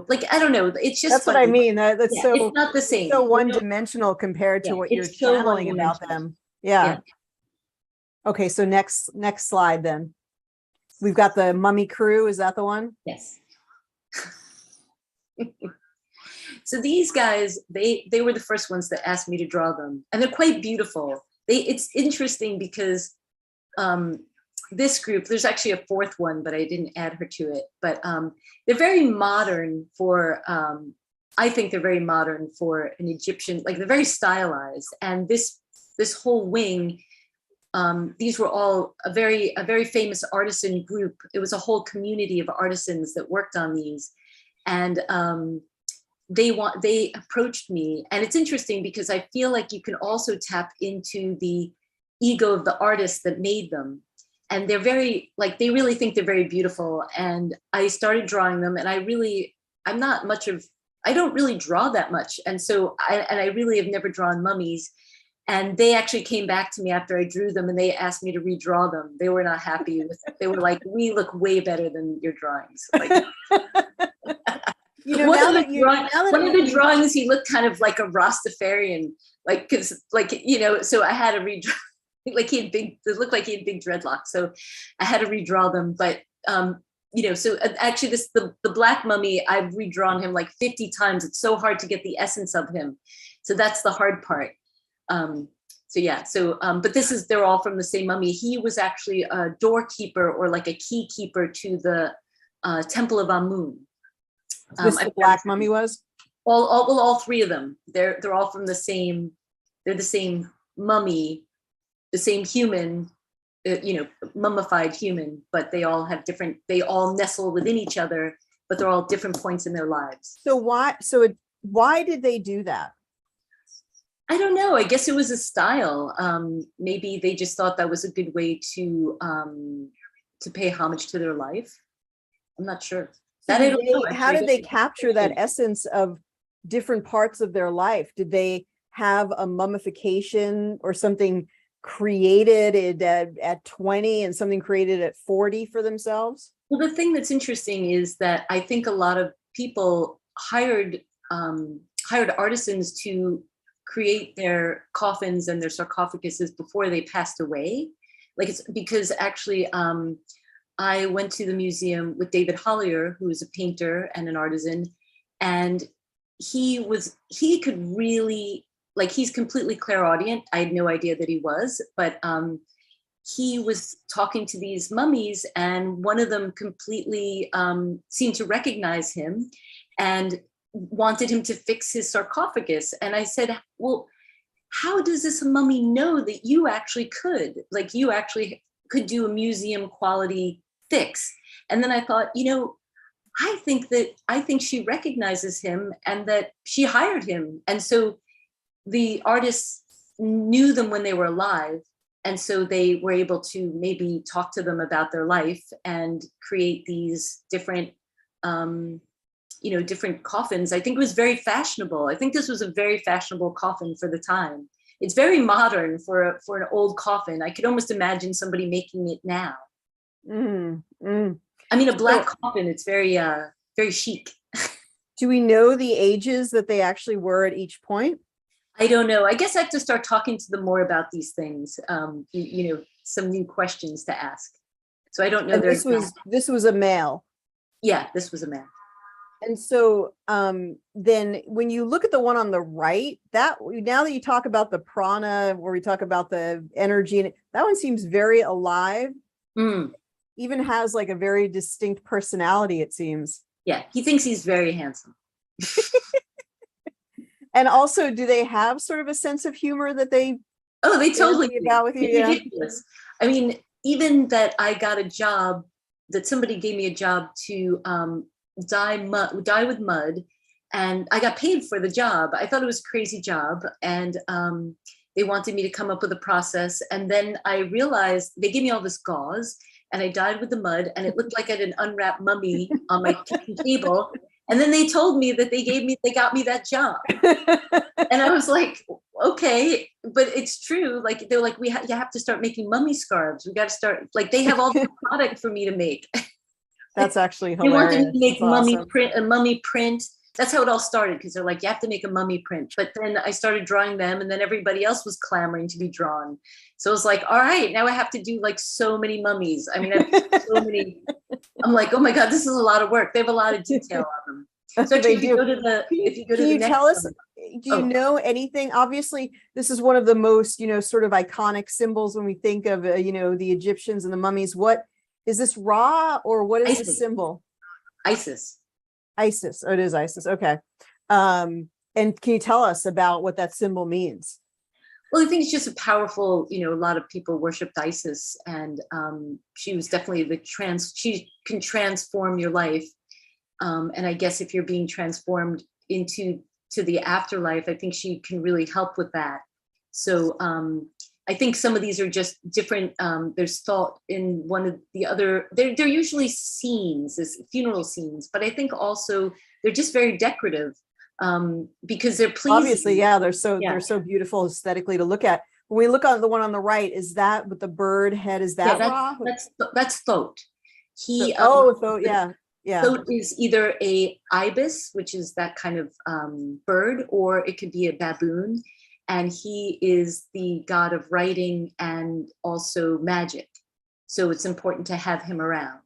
like, I don't know. It's just, that's what I mean. That's it's not the same. So one-dimensional compared to what you're channeling about them. Yeah. Okay. So next slide then. We've got the mummy crew. Is that the one? Yes. So these guys, they were the first ones that asked me to draw them, and they're quite beautiful. It's interesting because this group, there's actually a fourth one, but I didn't add her to it. But they're very modern for, I think they're very modern for an Egyptian, like they're very stylized. And this whole wing, these were all a very famous artisan group. It was a whole community of artisans that worked on these. And they approached me. And it's interesting because I feel like you can also tap into the ego of the artist that made them. And they're very, like, they really think they're very beautiful. And I started drawing them, and I'm not much of, I don't really draw that much. And so I really have never drawn mummies. And they actually came back to me after I drew them, and they asked me to redraw them. They were not happy with it. They were like, we look way better than your drawings. Like, You know, one now of that you, now that one of you- the drawings, he looked kind of like a Rastafarian, like, because, like, you know, so I had to redraw, like, he had big, it looked like he had big dreadlocks. So I had to redraw them. But, you know, so actually the black mummy, I've redrawn him like 50 times. It's so hard to get the essence of him. So that's the hard part. So yeah, so, but they're all from the same mummy. He was actually a doorkeeper, or like a key keeper to the Temple of Amun. the black mummy was? All three of them. They're all from the same. They're the same mummy, the same human, you know, mummified human. But they all have different. They all nestle within each other, but they're all different points in their lives. So why did they do that? I don't know. I guess it was a style. Maybe they just thought that was a good way to pay homage to their life. I'm not sure. That I don't know. How did they capture that essence of different parts of their life? Did they have a mummification or something created at 20 and something created at 40 for themselves? Well, the thing that's interesting is that I think a lot of people hired artisans to create their coffins and their sarcophaguses before they passed away. Like, it's because actually I went to the museum with David Hollier, who is a painter and an artisan, and he could really, like, he's completely clairaudient. I had no idea that he was, but he was talking to these mummies, and one of them completely seemed to recognize him and wanted him to fix his sarcophagus. And I said, well, how does this mummy know that you actually could? Like, you actually could do a museum quality fix? And then I thought, you know, I think she recognizes him and that she hired him. And so the artists knew them when they were alive. And so they were able to maybe talk to them about their life and create these different, you know, different coffins. I think it was very fashionable. I think this was a very fashionable coffin for the time. It's very modern for an old coffin. I could almost imagine somebody making it now. I mean, a black coffin, it's very, very chic. Do we know the ages that they actually were at each point? I don't know. I guess I have to start talking to them more about these things. You know, some new questions to ask. So I don't know. And this was a male. Yeah, this was a man. And so then when you look at the one on the right, now that you talk about the prana, where we talk about the energy, and that one seems very alive. Even has like a very distinct personality, it seems. Yeah, he thinks he's very handsome. And also, do they have sort of a sense of humor that they totally do about with you? It's ridiculous. I mean, even that I got a job, that somebody gave me a job to dye with mud, and I got paid for the job. I thought it was a crazy job, and they wanted me to come up with a process. And then I realized they gave me all this gauze, and I dyed with the mud, and it looked like I had an unwrapped mummy on my kitchen table. And then they told me that they got me that job. And I was like, okay, but it's true. Like, they're like, you have to start making mummy scarves. We got to start, like, they have all the product for me to make. That's actually They hilarious. wanted me to make That's a mummy print. That's how it all started, because they're like, you have to make a mummy print. But then I started drawing them, and then everybody else was clamoring to be drawn. So it was like, all right, now I have to do like so many mummies. I mean, I have so many. I'm like, oh my God, this is a lot of work. They have a lot of detail on them. So actually, if you go to the next tell us, one, do you know anything? Obviously, this is one of the most, sort of iconic symbols when we think of, the Egyptians and the mummies. What is this, Ra, or what is the symbol? Isis. Isis. Oh, it is Isis. Okay. And can you tell us about what that symbol means? Well, I think it's just a powerful, a lot of people worshipped Isis, and she was definitely she can transform your life. And I guess if you're being transformed to the afterlife, I think she can really help with that. So, and I think some of these are just different. There's thought in one of the other, they're usually scenes, as funeral scenes, but I think also they're just very decorative because they're pleasing. Obviously, yeah, they're Yeah. so beautiful aesthetically to look at. When we look on the one on the right, is that with the bird head? Is that raw? That's thoat. He Yeah. thoat is either a ibis, which is that kind of bird, or it could be a baboon. And he is the god of writing and also magic. So it's important to have him around.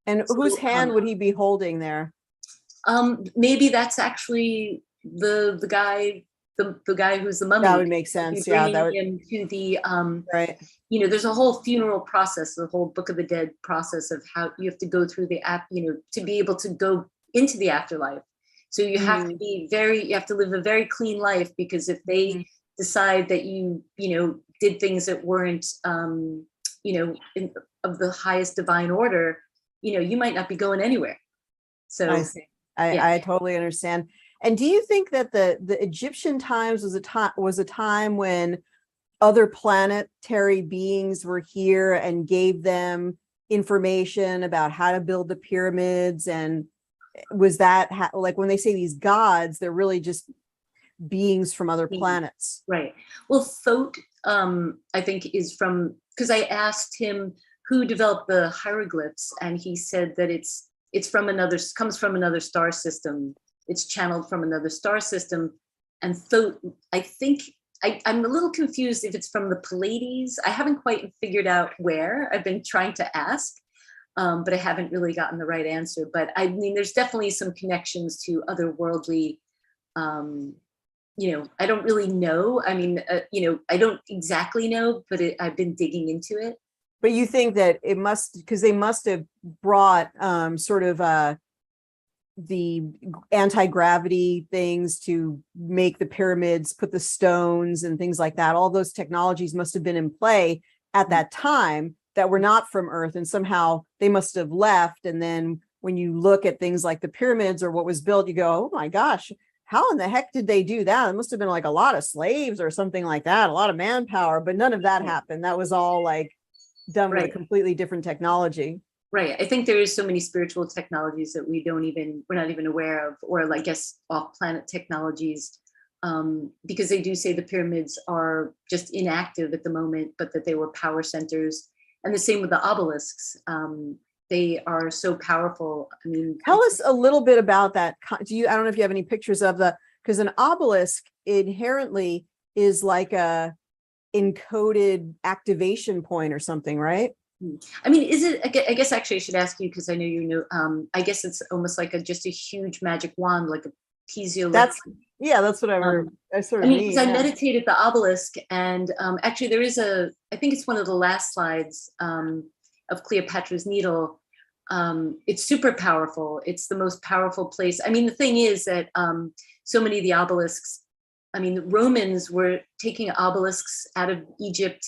And whose hand would he be holding there? Maybe that's actually the guy, the guy who's the mummy. That would make sense. Yeah, that would him to the right. You know, there's a whole funeral process, the whole Book of the Dead process of how you have to go through the to be able to go into the afterlife. So you have to be you have to live a very clean life, because if they decide that you did things that weren't, of the highest divine order, you might not be going anywhere. So I see. I totally understand. And do you think that the Egyptian times was a time when other planetary beings were here and gave them information about how to build the pyramids? And was that like when they say these gods, they're really just beings from other planets? Right. Well, thoat, I think, is from, because I asked him who developed the hieroglyphs, and he said that it's comes from another star system. It's channeled from another star system. And thoat, I think, I'm a little confused if it's from the Pleiades. I haven't quite figured out where. I've been trying to ask, but I haven't really gotten the right answer. But I mean, there's definitely some connections to otherworldly, I don't really know. I mean, I don't exactly know, but I've been digging into it. But you think that it must, because they must have brought sort of the anti-gravity things to make the pyramids, put the stones and things like that. All those technologies must have been in play at that time that were not from Earth, and somehow they must have left. And then when you look at things like the pyramids or what was built, you go, oh my gosh, how in the heck did they do that? It must have been like a lot of slaves or something like that, a lot of manpower, but none of that happened. That was all like done with a completely different technology. Right. I think there is so many spiritual technologies that we're not even aware of, or I guess off-planet technologies, because they do say the pyramids are just inactive at the moment, but that they were power centers. And the same with the obelisks. They are so powerful. I mean, tell us a little bit about that. I don't know if you have any pictures of because an obelisk inherently is like a encoded activation point or something, right? I mean, is it, I guess actually I should ask you, because I know, I guess it's almost like just a huge magic wand, like a piezoelectric. That's what I sort of mean. Because I meditated the obelisk, and actually there is I think it's one of the last slides of Cleopatra's Needle. It's super powerful. It's the most powerful place. I mean, the thing is that so many of the obelisks, I mean, the Romans were taking obelisks out of Egypt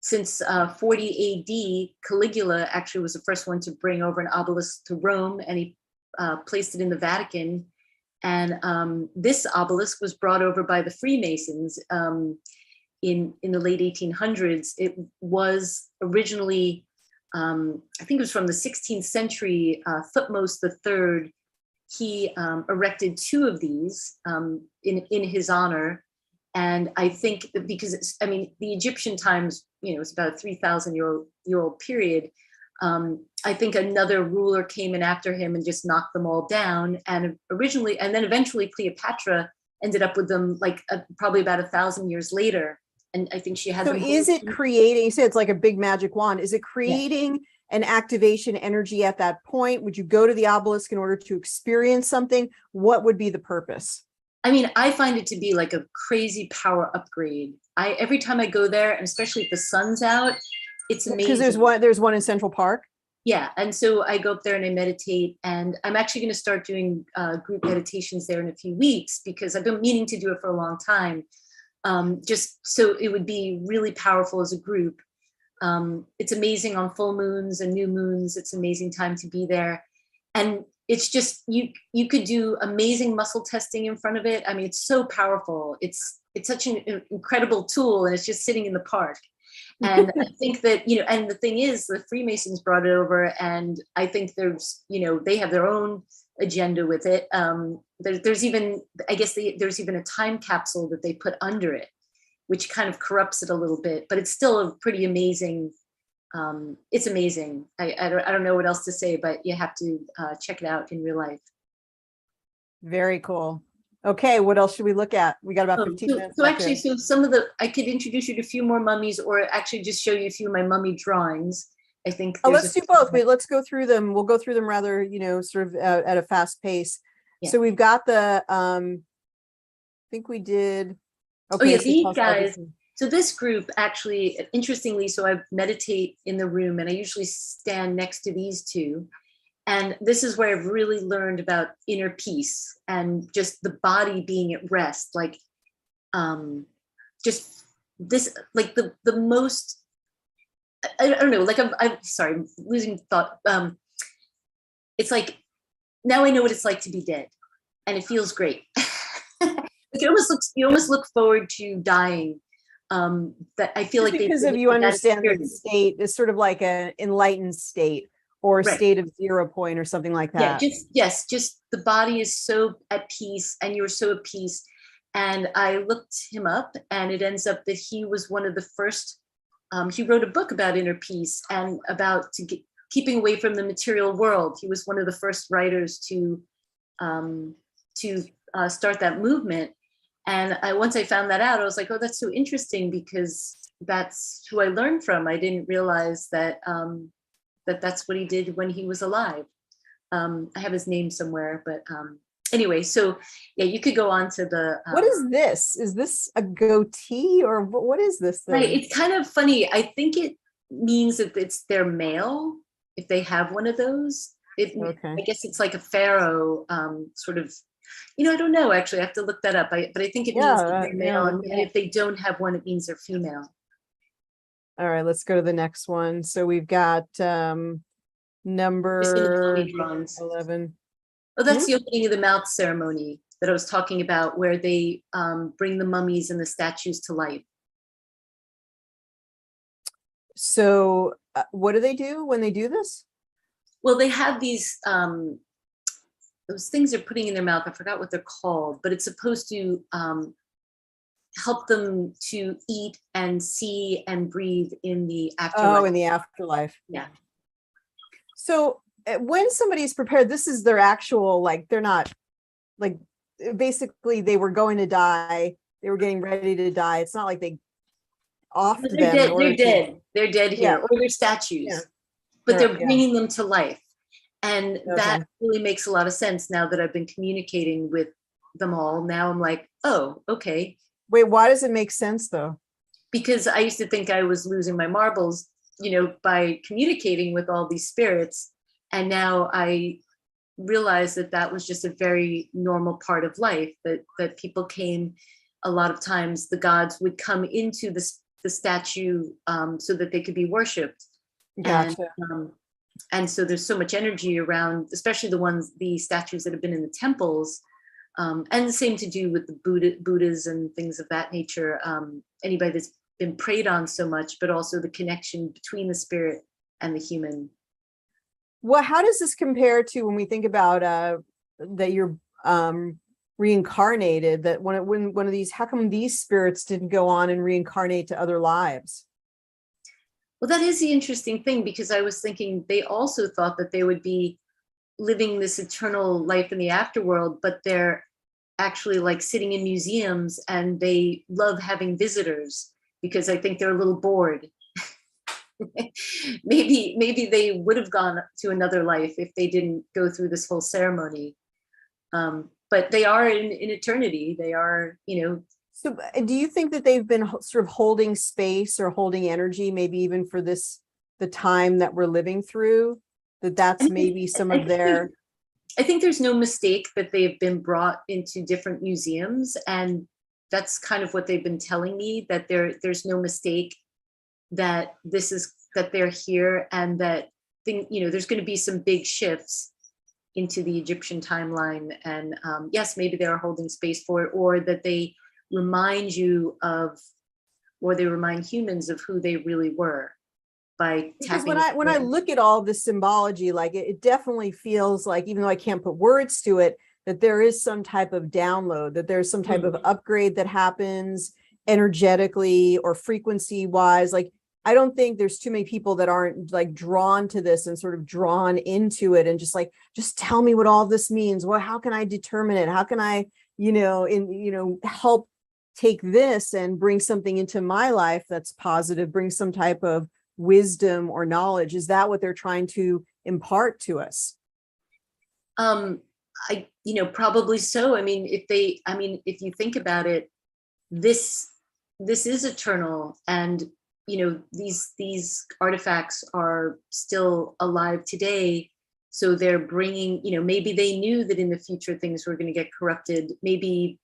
since 40 AD. Caligula actually was the first one to bring over an obelisk to Rome, and he placed it in the Vatican. And this obelisk was brought over by the Freemasons in the late 1800s. It was originally, I think it was from the 16th century. Thutmose III, he erected two of these in his honor. And I think that because the Egyptian times, it's about a 3,000-year-old period. I think another ruler came in after him and just knocked them all down. And then eventually Cleopatra ended up with them probably about 1,000 years later. And I think she has. So is it creating, you said it's like a big magic wand. Is it creating an activation energy at that point? Would you go to the obelisk in order to experience something? What would be the purpose? I mean, I find it to be like a crazy power upgrade. Every time I go there, and especially if the sun's out, it's amazing. Because there's one in Central Park. Yeah, and so I go up there and I meditate, and I'm actually going to start doing group meditations there in a few weeks, because I've been meaning to do it for a long time, just so it would be really powerful as a group. It's amazing on full moons and new moons. It's an amazing time to be there, and it's just you could do amazing muscle testing in front of it. I mean, it's so powerful. It's such an incredible tool, and it's just sitting in the park. And I think that, and the thing is, the Freemasons brought it over, and I think there's, they have their own agenda with it. There's even, I guess there's even a time capsule that they put under it, which kind of corrupts it a little bit, but it's still a pretty amazing. It's amazing. I don't know what else to say, but you have to check it out in real life. Very cool. Okay, what else should we look at? We got about 15 minutes. So actually, I could introduce you to a few more mummies, or actually just show you a few of my mummy drawings. I think. Let's do both. Wait, let's go through them. We'll go through them rather, sort of at a fast pace. Yeah. So we've got the, I think we did. Okay, oh yeah, these guys. So this group actually, interestingly, so I meditate in the room, and I usually stand next to these two. And this is where I've really learned about inner peace and just the body being at rest. Like, just this, like the most, I don't know, like I'm sorry, I'm losing thought. It's like, now I know what it's like to be dead, and it feels great. You almost look forward to dying. That I feel like because of you understand the state is sort of like an enlightened state, or a state of 0 point or something like that. Yeah, just the body is so at peace, and you're so at peace. And I looked him up, and it ends up that he was one of the first. He wrote a book about inner peace and about keeping away from the material world. He was one of the first writers to start that movement. And once I found that out, I was like, oh, that's so interesting, because that's who I learned from. I didn't realize that that's what he did when he was alive. I have his name somewhere, but anyway, so yeah, you could go on to the. What is this? Is this a goatee, or what is this thing? Right, it's kind of funny. I think it means that it's their male, if they have one of those. I guess it's like a pharaoh sort of. I don't know, actually. I have to look that up. But I think it means that they're male. And if they don't have one, it means they're female. All right, let's go to the next one. So we've got number 11. Oh, that's the opening of the mouth ceremony that I was talking about, where they bring the mummies and the statues to life. So what do they do when they do this? Well, they have these those things they're putting in their mouth. I forgot what they're called, but it's supposed to help them to eat and see and breathe in the afterlife. Oh, in the afterlife. Yeah. So when somebody's prepared, this is their actual, like, they're not, like, basically they were going to die. They were getting ready to die. It's not like they offed them. They're dead. They're dead here, or they're statues, but they're bringing them to life. And that really makes a lot of sense now that I've been communicating with them all. Now I'm like, oh, okay. Wait, why does it make sense though? Because I used to think I was losing my marbles, by communicating with all these spirits. And now I realize that that was just a very normal part of life, that people came, a lot of times the gods would come into the statue so that they could be worshipped. Gotcha. And so there's so much energy around, especially the statues that have been in the temples, and the same to do with the Buddhas and things of that nature. Anybody that's been preyed on so much, but also the connection between the spirit and the human. Well, how does this compare to when we think about that you're reincarnated? That when one of these, how come these spirits didn't go on and reincarnate to other lives? Well, that is the interesting thing, because I was thinking they also thought that they would be living this eternal life in the afterworld, but they're actually like sitting in museums, and they love having visitors because I think they're a little bored. maybe they would have gone to another life if they didn't go through this whole ceremony. But they are in eternity. They are, So do you think that they've been sort of holding space or holding energy, maybe even for the time that we're living through, that's maybe some of their. I think there's no mistake that they've been brought into different museums, and that's kind of what they've been telling me, that there's no mistake that that they're here, and that there's going to be some big shifts into the Egyptian timeline. And yes, maybe they are holding space for it, or that they remind you of or they remind humans of who they really were by Because tapping. when I look at all this symbology, like it definitely feels like, even though I can't put words to it, that there is some type of download, that there's some type of upgrade that happens energetically or frequency wise. Like, I don't think there's too many people that aren't like drawn to this and sort of drawn into it and just like, just tell me what all this means. Well, how can I determine it? How can I, help take this and bring something into my life that's positive, bring some type of wisdom or knowledge? Is that what they're trying to impart to us? Probably so. I mean, if you think about it, this is eternal, and these artifacts are still alive today. So they're bringing, maybe they knew that in the future things were going to get corrupted. Maybe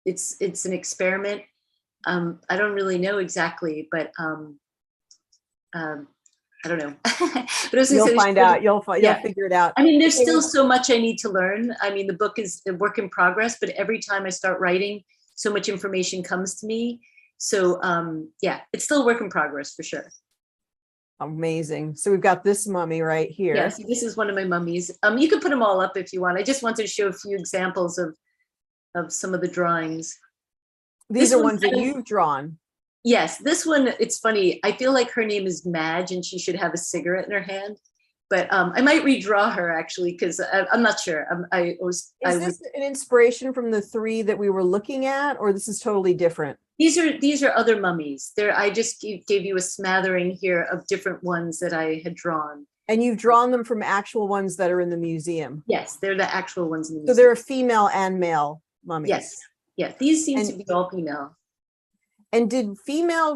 it's an experiment. I don't really know exactly, but I don't know. But you'll find out. You'll figure it out. I mean, there's still so much I need to learn. I mean, the book is a work in progress, but every time I start writing, so much information comes to me. So it's still a work in progress for sure. Amazing. So we've got this mummy right here. Yes, this is one of my mummies. You can put them all up if you want. I just wanted to show a few examples of some of the drawings. These are ones that you've drawn. Yes, this one, it's funny. I feel like her name is Madge and she should have a cigarette in her hand. But I might redraw her actually, because I'm not sure. Is this an inspiration from the three that we were looking at, or this is totally different? These are other mummies. I just gave you a smattering here of different ones that I had drawn. And you've drawn them from actual ones that are in the museum? Yes, they're the actual ones in the museum. So there are female and male mummies? Yes. Yeah, these seem to be all female. And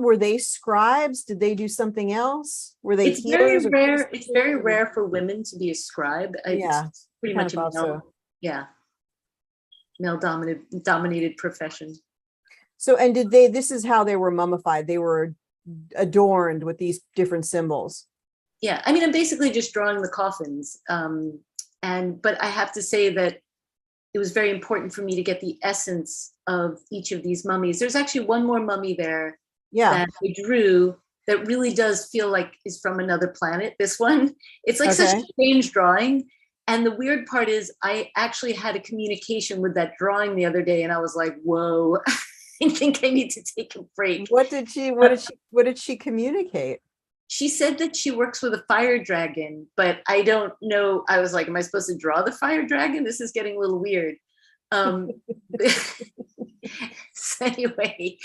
were they scribes? Did they do something else? Were they It's very rare. It's very rare for women to be a scribe. It's pretty much a male, male dominated profession. So, and this is how they were mummified. They were adorned with these different symbols. Yeah. I mean, I'm basically just drawing the coffins. But I have to say that it was very important for me to get the essence of each of these mummies. There's actually one more mummy there that I drew that really does feel like is from another planet. This one, it's like such a strange drawing. And the weird part is I actually had a communication with that drawing the other day and I was like, whoa, I think I need to take a break. What did she communicate? She said that she works with a fire dragon, but I don't know. I was like, am I supposed to draw the fire dragon? This is getting a little weird. So anyway,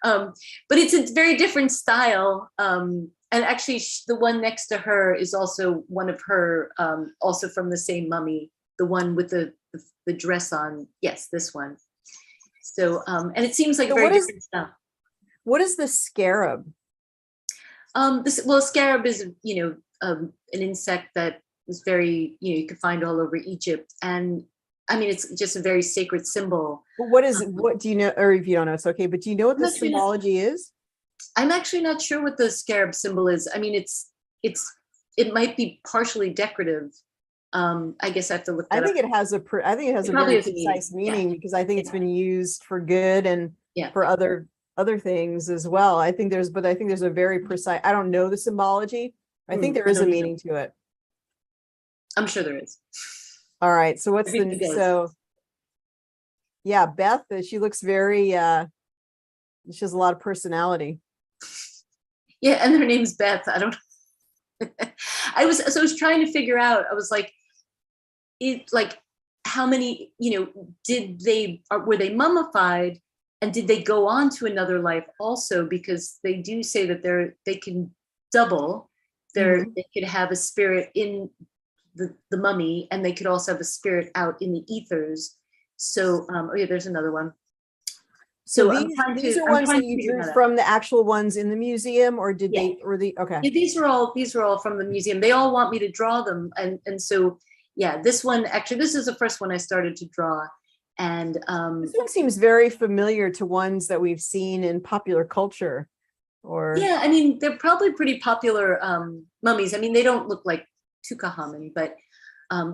but it's a very different style. And actually the one next to her is also one of her, also from the same mummy, the one with the dress on. Yes, this one. So, and it seems like very different stuff. What is the scarab? Scarab is, an insect that is very, you can find all over Egypt. And I mean, it's just a very sacred symbol. But what do you know, or if you don't know, it's okay, but do you know what the symbology is? I'm actually not sure what the scarab symbol is. I mean, it might be partially decorative. I guess I have to look that up. I think it has a very precise meaning because I think it's been used for good and for other things as well. I think there's a very precise, I don't know the symbology. I think there is a meaning to it. I'm sure there is. All right. So Beth, she looks very, she has a lot of personality. Yeah. And her name's Beth. I don't, I was trying to figure out, I was like, how many, were they mummified? And did they go on to another life also? Because they do say that they can double. They could have a spirit in the mummy, and they could also have a spirit out in the ethers. So, there's another one. So these are ones that you drew from the actual ones in the museum, or did they? Or okay? Yeah, these are all from the museum. They all want me to draw them, and so this one actually, this is the first one I started to draw. And this one seems very familiar to ones that we've seen in popular culture. I mean, they're probably pretty popular mummies. I mean, they don't look like Tutankhamun, but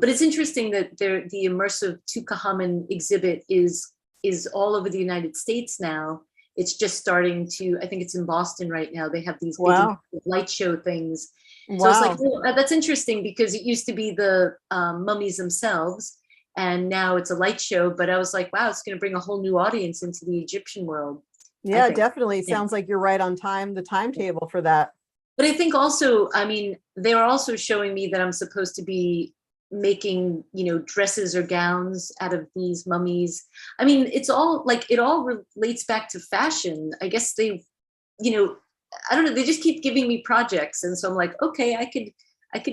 it's interesting that the immersive Tutankhamun exhibit is all over the United States now, it's just starting to, I think it's in Boston right now. They have these big Wow. light show things. So Wow. it's like, oh, that's interesting, because it used to be the mummies themselves, and now it's a light show. But I was like, wow, it's going to bring a whole new audience into the Egyptian world. Yeah, think. definitely. It Yeah. sounds like you're right on time, the timetable for that. But I think also, I mean, they're also showing me that I'm supposed to be making, dresses or gowns out of these mummies. I mean, it's all like, it all relates back to fashion. I guess they, I don't know, they just keep giving me projects. And so I'm like, okay, I could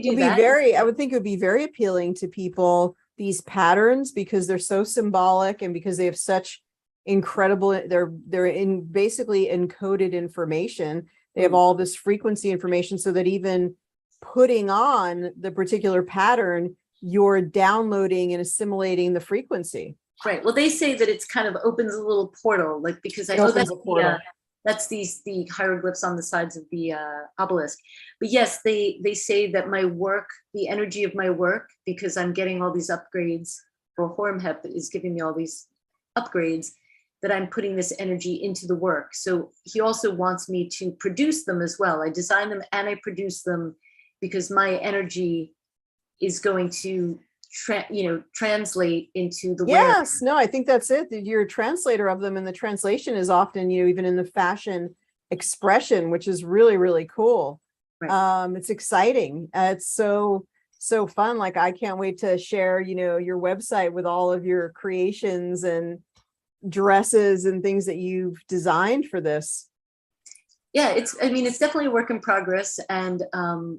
do that. I would think it would be very appealing to people, these patterns, because they're so symbolic and because they have such incredible, they're in basically encoded information. They have all this frequency information, so that even putting on the particular pattern, you're downloading and assimilating the frequency. Right. Well, they say that it's kind of opens a little portal, like, because that's the hieroglyphs on the sides of the obelisk. But yes, they say that my work, the energy of my work, because I'm getting all these upgrades, or Horemheb is giving me all these upgrades, that I'm putting this energy into the work. So he also wants me to produce them as well. I design them and I produce them, because my energy is going to translate into the Yes, no, I think that's it. You're a translator of them, and the translation is often, even in the fashion expression, which is really, really cool. Right. It's exciting. It's so fun. Like, I can't wait to share, your website with all of your creations and dresses and things that you've designed for this. Yeah, it's definitely a work in progress. And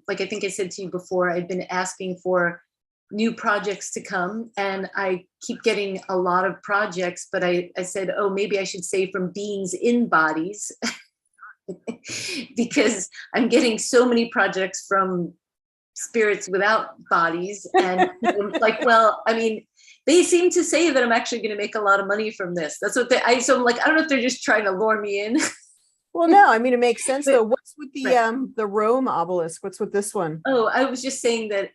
like I think I said to you before, I've been asking for new projects to come, and I keep getting a lot of projects, but I said, oh, maybe I should say from beings in bodies, because I'm getting so many projects from spirits without bodies. And like, well, I mean, they seem to say that I'm actually going to make a lot of money from this. That's what so I'm like, I don't know if they're just trying to lure me in. Well, no, I mean, it makes sense though. What's with the Rome obelisk? What's with this one? Oh, I was just saying that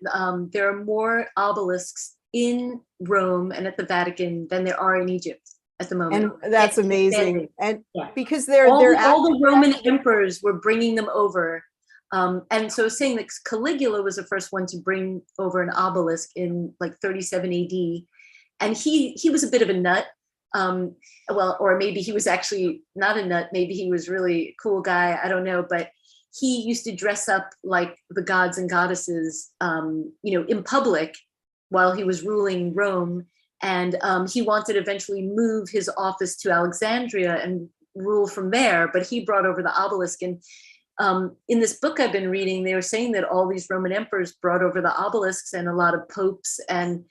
there are more obelisks in Rome and at the Vatican than there are in Egypt at the moment. And that's amazing. And because all the Roman emperors were bringing them over. And so saying that Caligula was the first one to bring over an obelisk in like 37 AD. And he was a bit of a nut. Well, or maybe he was actually not a nut. Maybe he was really a cool guy. I don't know. But he used to dress up like the gods and goddesses, in public while he was ruling Rome. And he wanted to eventually move his office to Alexandria and rule from there. But he brought over the obelisk. And in this book I've been reading, they were saying that all these Roman emperors brought over the obelisks, and a lot of popes, and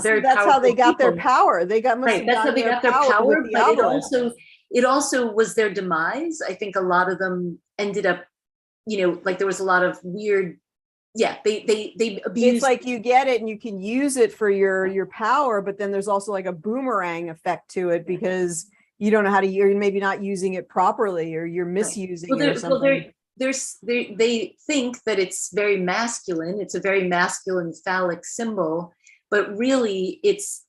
very that's how they got people. their power. That's how they got their power. But it also was their demise. I think a lot of them ended up, like there was a lot of weird. Yeah, they abused. It's like you get it and you can use it for your power, but then there's also like a boomerang effect to it, because you don't know how to. You're maybe not using it properly, or you're misusing it or something. They think that it's very masculine. It's a very masculine phallic symbol. But really, it's,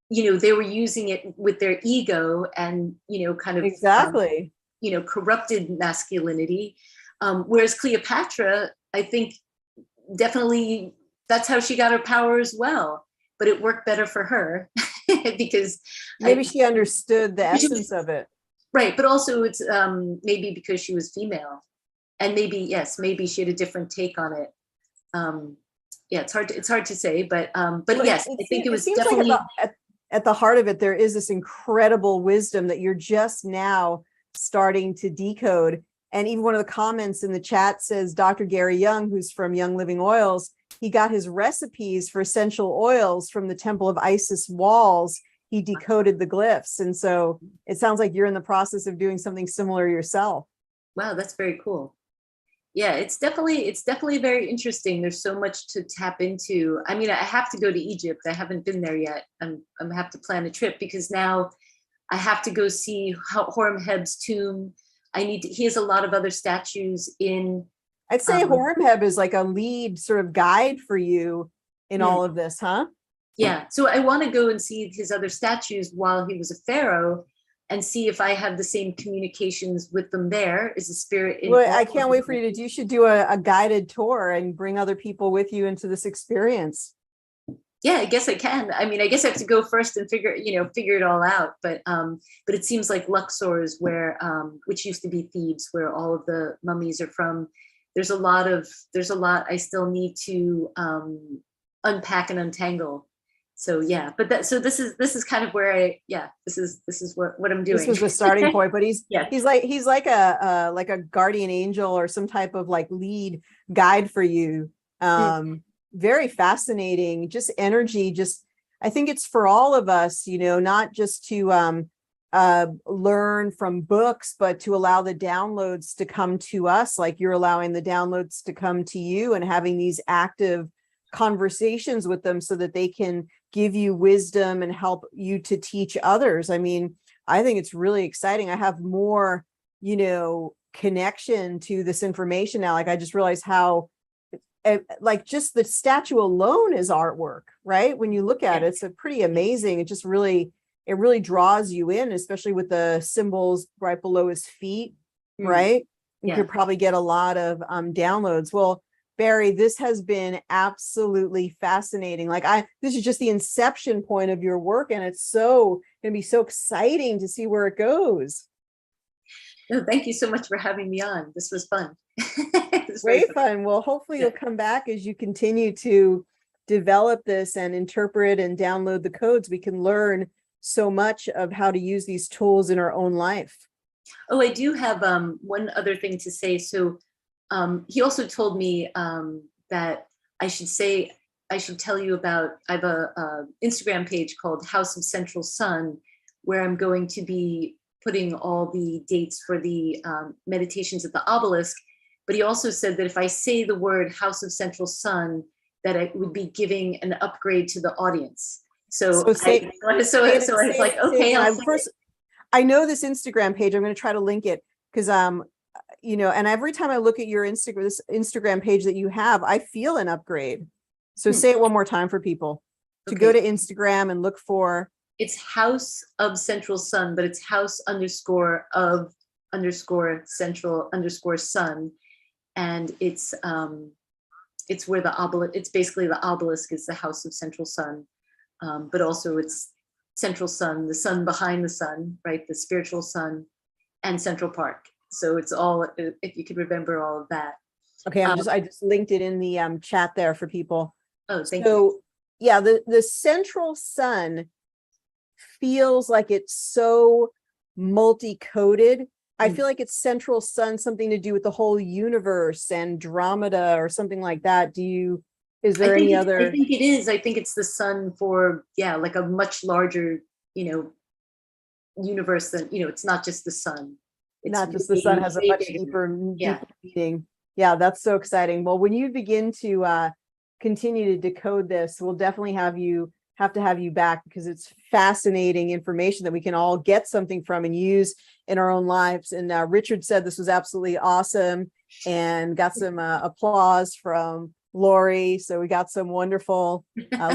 they were using it with their ego and, kind of exactly, corrupted masculinity. Whereas Cleopatra, I think definitely that's how she got her power as well. But it worked better for her because maybe she understood the essence of it. Right. But also it's maybe because she was female, and maybe she had a different take on it. Yeah, it's hard to say, but yes, I think it was definitely like at the heart of it, there is this incredible wisdom that you're just now starting to decode. And even one of the comments in the chat says, Dr. Gary Young, who's from Young Living Oils, he got his recipes for essential oils from the Temple of Isis walls. He decoded the glyphs. And so it sounds like you're in the process of doing something similar yourself. Wow, that's very cool. Yeah, it's definitely very interesting. There's so much to tap into. I mean, I have to go to Egypt. I haven't been there yet. I'm have to plan a trip, because now I have to go see Horemheb's tomb. He has a lot of other statues in. I'd say Horemheb is like a lead sort of guide for you in all of this, huh? Yeah. So I want to go and see his other statues while he was a pharaoh. and see if I have the same communications with them there. Is the spirit in Well, all I of can't wait them. for you to, you should do a guided tour and bring other people with you into this experience. Yeah, I guess I can. I mean, I guess I have to go first and figure it all out. But it seems like Luxor is where, which used to be Thebes, where all of the mummies are from. There's a lot I still need to unpack and untangle. So yeah, but so this is kind of where this is what I'm doing. This was the starting point, but he's Yeah. he's like a guardian angel or some type of like lead guide for you. Very fascinating, just energy. Just I think it's for all of us, not just to learn from books, but to allow the downloads to come to us, like you're allowing the downloads to come to you, and having these active conversations with them so that they can give you wisdom and help you to teach others. I mean, I think it's really exciting. I have more, connection to this information now. Like I just realized how like just the statue alone is artwork, right? When you look at it, it's a pretty amazing. It really draws you in, especially with the symbols right below his feet, right? You could probably get a lot of downloads. Well, Barry, this has been absolutely fascinating. This is just the inception point of your work, and it's going to be so exciting to see where it goes. No, thank you so much for having me on. This was fun. Great fun. Well, hopefully you'll come back as you continue to develop this and interpret and download the codes. We can learn so much of how to use these tools in our own life. Oh, I do have one other thing to say. So he also told me that I should tell you about, I have a Instagram page called House of Central Sun, where I'm going to be putting all the dates for the meditations at the obelisk. But he also said that if I say the word House of Central Sun, that I would be giving an upgrade to the audience. So I was like, okay. First, I know this Instagram page. I'm going to try to link it because and every time I look at your Instagram page that you have, I feel an upgrade. So say it one more time for people to go to Instagram and look for. It's House of Central Sun, but it's House _of _Central _Sun. And it's where the obelisk, it's basically the obelisk is the House of Central Sun. But also it's Central Sun, the sun behind the sun, right? The spiritual sun, and Central Park. So it's all, if you could remember all of that. Okay, I just linked it in the chat there for people. Oh, thank you. Yeah, the Central Sun feels like it's so multi-coded. I feel like it's Central Sun, something to do with the whole universe, Andromeda or something like that. Is there any other? I think it is. I think it's the sun for, like a much larger, universe than, it's not just the sun. It's not just the sun, has a much deeper meaning. Yeah, that's so exciting. Well, when you begin to continue to decode this, we'll definitely have to have you back, because it's fascinating information that we can all get something from and use in our own lives. And Richard said this was absolutely awesome and got some applause from Lori. So we got some wonderful,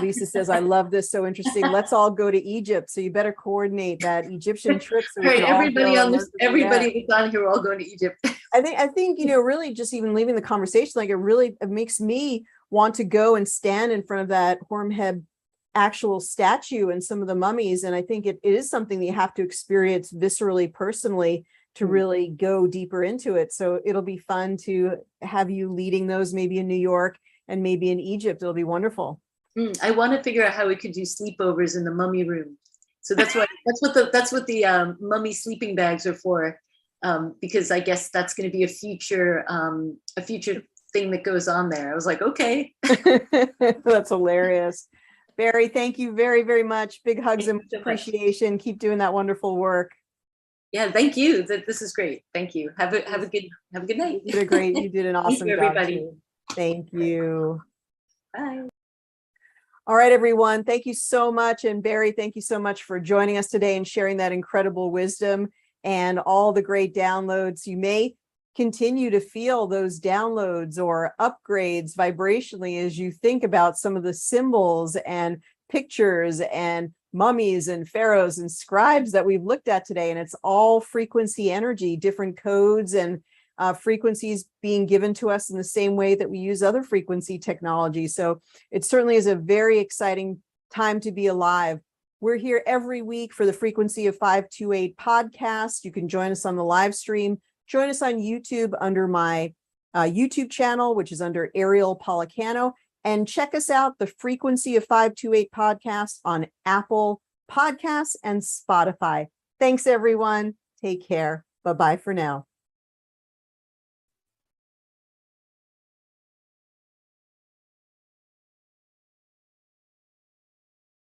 Lisa says, I love this, so interesting. Let's all go to Egypt. So you better coordinate that Egyptian trip. So everybody who's on here, we're all going to Egypt. I think, really just even leaving the conversation, like it makes me want to go and stand in front of that Horemheb actual statue and some of the mummies. And I think it is something that you have to experience viscerally, personally, to really go deeper into it. So it'll be fun to have you leading those, maybe in New York and maybe in Egypt. It'll be wonderful. I want to figure out how we could do sleepovers in the mummy room. So that's what the mummy sleeping bags are for. Because I guess that's going to be a future thing that goes on there. I was like, okay. That's hilarious. Barry, thank you very, very much. Big hugs and appreciation. Keep doing that wonderful work. Yeah, thank you. This is great. Thank you. Have a good night. You did an awesome job, everybody. Too. Thank you. Bye. All right, everyone. Thank you so much. And Barry, thank you so much for joining us today and sharing that incredible wisdom and all the great downloads. You may continue to feel those downloads or upgrades vibrationally as you think about some of the symbols and pictures and mummies and pharaohs and scribes that we've looked at today. And it's all frequency energy, different codes and frequencies being given to us in the same way that we use other frequency technology. So it certainly is a very exciting time to be alive. We're here every week for the Frequency of 528 podcast. You can join us on the live stream. Join us on YouTube under my YouTube channel, which is under Ariel Policano. And check us out, the Frequency of 528 podcast on Apple Podcasts and Spotify. Thanks, everyone. Take care. Bye-bye for now.